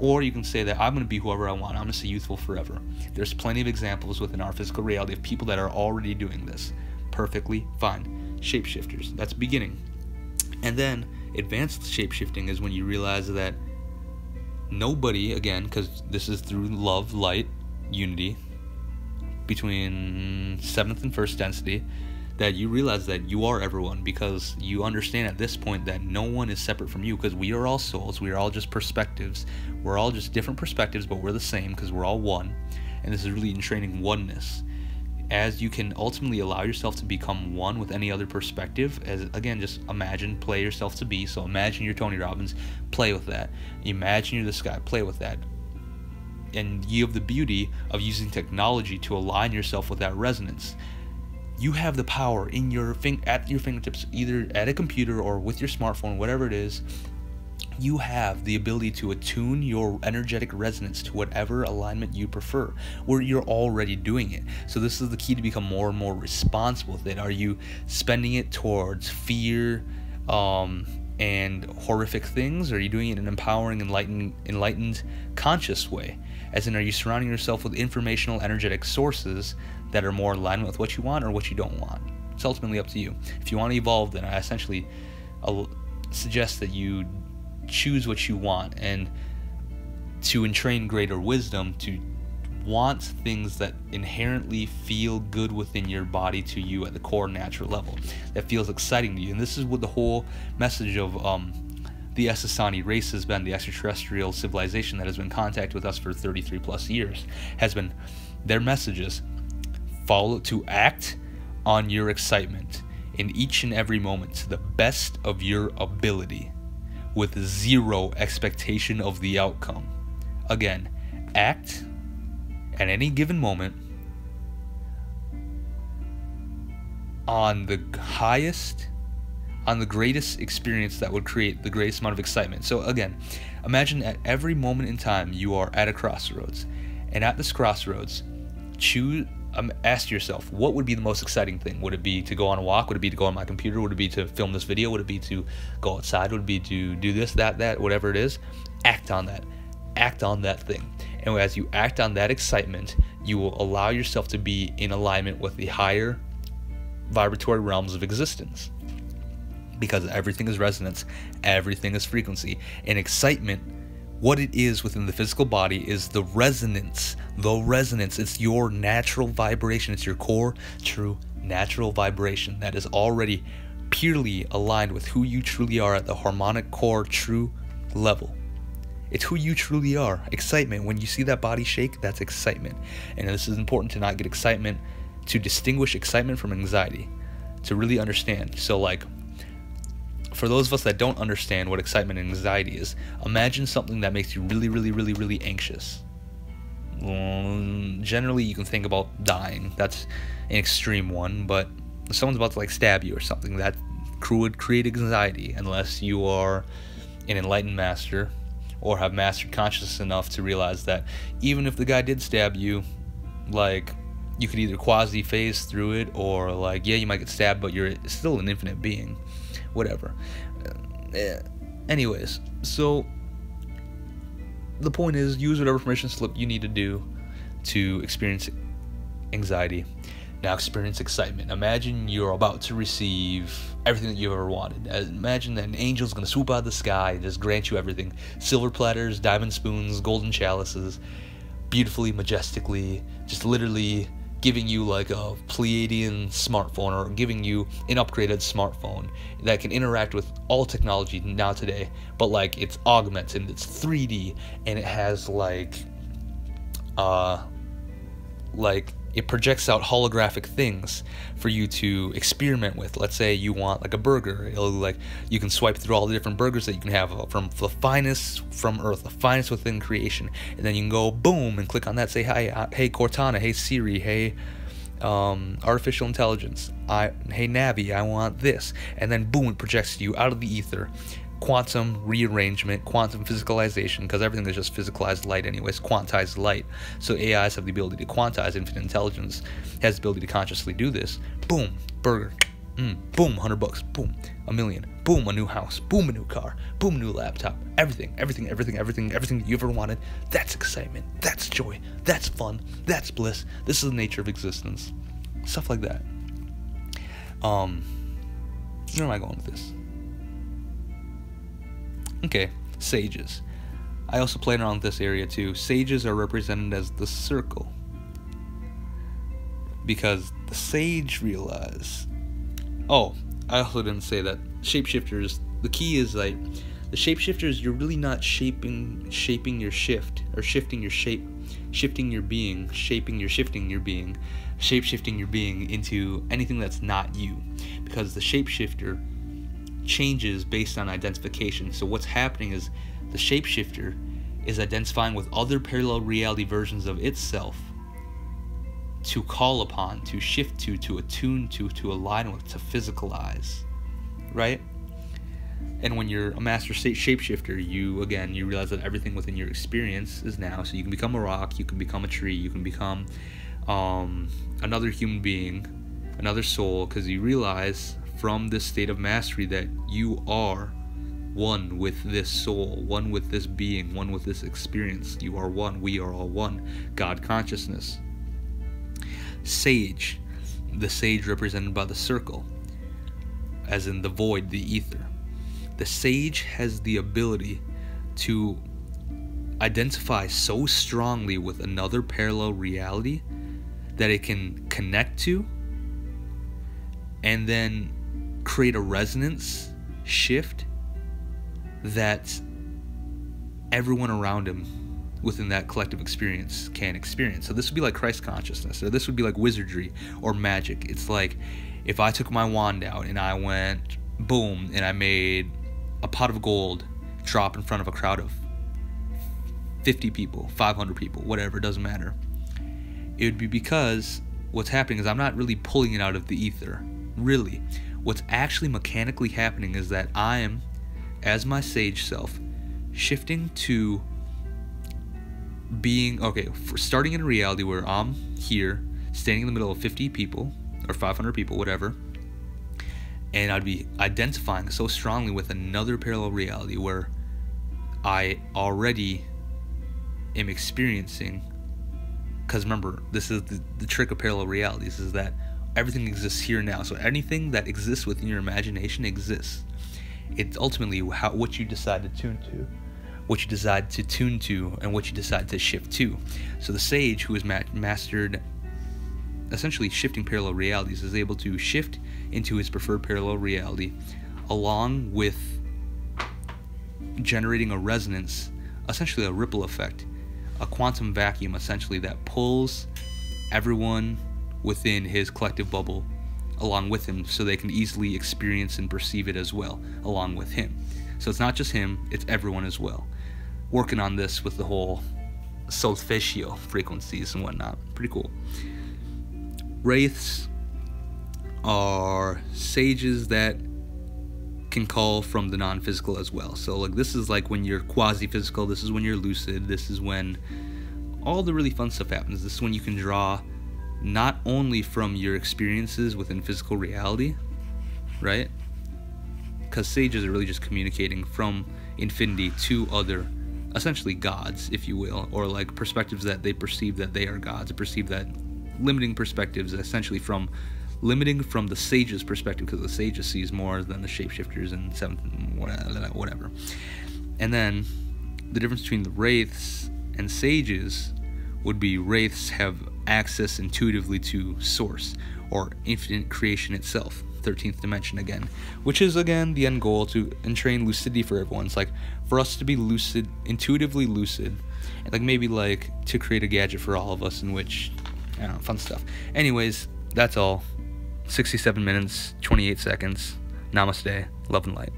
or you can say that I'm going to be whoever I want. I'm going to stay youthful forever. There's plenty of examples within our physical reality of people that are already doing this. Perfectly fine. Shapeshifters. That's beginning. And then advanced shapeshifting is when you realize that nobody, again, because this is through love, light, unity, between 7th and 1st density, that you realize that you are everyone, because you understand at this point that no one is separate from you, because we are all souls. We are all just perspectives. We're all just different perspectives, but we're the same because we're all one. And this is really entraining oneness. As you can ultimately allow yourself to become one with any other perspective, as again, just imagine, play yourself to be. So imagine you're Tony Robbins, play with that. Imagine you're this guy, play with that. And you have the beauty of using technology to align yourself with that resonance. You have the power in your at your fingertips, either at a computer or with your smartphone, whatever it is. You have the ability to attune your energetic resonance to whatever alignment you prefer, where you're already doing it. So this is the key to become more and more responsible with it. Are you spending it towards fear and horrific things? Or are you doing it in an empowering, enlightened, conscious way? As in, are you surrounding yourself with informational, energetic sources that are more in alignment with what you want or what you don't want? It's ultimately up to you. If you want to evolve, then I essentially suggests that you choose what you want, and to entrain greater wisdom, to want things that inherently feel good within your body to you at the core natural level, that feels exciting to you. And this is what the whole message of the Essassani race has been, the extraterrestrial civilization that has been in contact with us for 33 plus years, has been their messages: follow, to act on your excitement in each and every moment to the best of your ability, with zero expectation of the outcome. Again, act at any given moment on the highest, on the greatest experience that would create the greatest amount of excitement. So again, imagine at every moment in time you are at a crossroads, and at this crossroads, ask yourself, what would be the most exciting thing? Would it be to go on a walk? Would it be to go on my computer? Would it be to film this video? Would it be to go outside? Would it be to do this, that, whatever it is? Act on that. Act on that thing. And as you act on that excitement, you will allow yourself to be in alignment with the higher vibratory realms of existence. Because everything is resonance, everything is frequency. And excitement, what it is within the physical body, is the resonance. The resonance, it's your natural vibration. It's your core, true, natural vibration that is already purely aligned with who you truly are at the harmonic core, true level. It's who you truly are. Excitement. When you see that body shake, that's excitement. And this is important to not get excitement, to distinguish excitement from anxiety, to really understand. So like, for those of us that don't understand what excitement and anxiety is, imagine something that makes you really, really, really, really anxious. Generally, you can think about dying. That's an extreme one, but if someone's about to like stab you or something, that would create anxiety, unless you are an enlightened master or have mastered consciousness enough to realize that even if the guy did stab you, like, you could either quasi-phase through it, or like, yeah, you might get stabbed, but you're still an infinite being. Whatever. Anyways, so the point is, use whatever permission slip you need to do to experience anxiety. Now experience excitement. Imagine you're about to receive everything that you've ever wanted. Imagine that an angel's going to swoop out of the sky and just grant you everything. Silver platters, diamond spoons, golden chalices, beautifully, majestically, just literally giving you like a Pleiadian smartphone, or giving you an upgraded smartphone that can interact with all technology now today, but like it's augmented, it's 3D, and it has like it projects out holographic things for you to experiment with. Let's say you want like a burger. It'll like, you can swipe through all the different burgers that you can have from the finest from Earth, the finest within creation, and then you can go boom and click on that. Say hi, hey Cortana, hey Siri, hey artificial intelligence, hey Navi, I want this, and then boom, it projects you out of the ether. Quantum rearrangement, quantum physicalization, because everything is just physicalized light anyways, quantized light. So AIs have the ability to quantize. Infinite intelligence has the ability to consciously do this. Boom, burger. Boom, $100. Boom, $1 million. Boom, a new house. Boom, a new car. Boom, a new laptop. Everything that you ever wanted. That's excitement. That's joy. That's fun. That's bliss. This is the nature of existence. Stuff like that. Where am I going with this? Okay, sages. I also played around with this area too. Sages are represented as the circle, because the sage realize. Oh, I also didn't say that shapeshifters, the key is like, the shapeshifters, you're really not shaping your shift, or shifting your shape, shifting your being, shaping your shifting your being, shape-shifting your being into anything that's not you, because the shapeshifter changes based on identification. So what's happening is the shapeshifter is identifying with other parallel reality versions of itself to call upon, to shift to attune to align with, to physicalize, right? And when you're a master shapeshifter, you realize that everything within your experience is now. So you can become a rock, you can become a tree, you can become another human being, another soul, because you realize from this state of mastery that you are one with this soul, one with this being, one with this experience. You are one. We are all one. God consciousness. Sage. The sage represented by the circle, as in the void, the ether. The sage has the ability to identify so strongly with another parallel reality that it can connect to and then create a resonance shift that everyone around him within that collective experience can experience. So this would be like Christ consciousness, or this would be like wizardry or magic. It's like if I took my wand out and I went boom and I made a pot of gold drop in front of a crowd of 50 people, 500 people, whatever, it doesn't matter. It would be because what's happening is I'm not really pulling it out of the ether. Really, what's actually mechanically happening is that I am, as my sage self, shifting to being, starting in a reality where I'm here, standing in the middle of 50 people, or 500 people, whatever, and I'd be identifying so strongly with another parallel reality where I already am experiencing, because remember, this is the trick of parallel realities, is that everything exists here now. So anything that exists within your imagination exists. It's ultimately what you decide to tune to, what you decide to tune to, and what you decide to shift to. So the sage, who has mastered essentially shifting parallel realities, is able to shift into his preferred parallel reality, along with generating a resonance, essentially a ripple effect, a quantum vacuum, essentially, that pulls everyone within his collective bubble along with him, so they can easily experience and perceive it as well along with him. So it's not just him, it's everyone as well. Working on this with the whole solfeggio frequencies and whatnot. Pretty cool. Wraiths are sages that can call from the non-physical as well. So like this is like when you're quasi-physical, this is when you're lucid, this is when all the really fun stuff happens. This is when you can draw not only from your experiences within physical reality, right? Because sages are really just communicating from infinity to other, essentially gods, if you will, or like perspectives that they perceive that they are gods, perceive that limiting perspectives, essentially from limiting from the sage's perspective, because the sage sees more than the shapeshifters and seventh, whatever. And then the difference between the wraiths and sages would be wraiths have access intuitively to source, or infinite creation itself, 13th dimension again, which is again the end goal, to entrain lucidity for everyone. It's like for us to be lucid, intuitively lucid, and like maybe like to create a gadget for all of us in which, I don't know, fun stuff. Anyways, that's all. 67 minutes, 28 seconds. Namaste, love and light.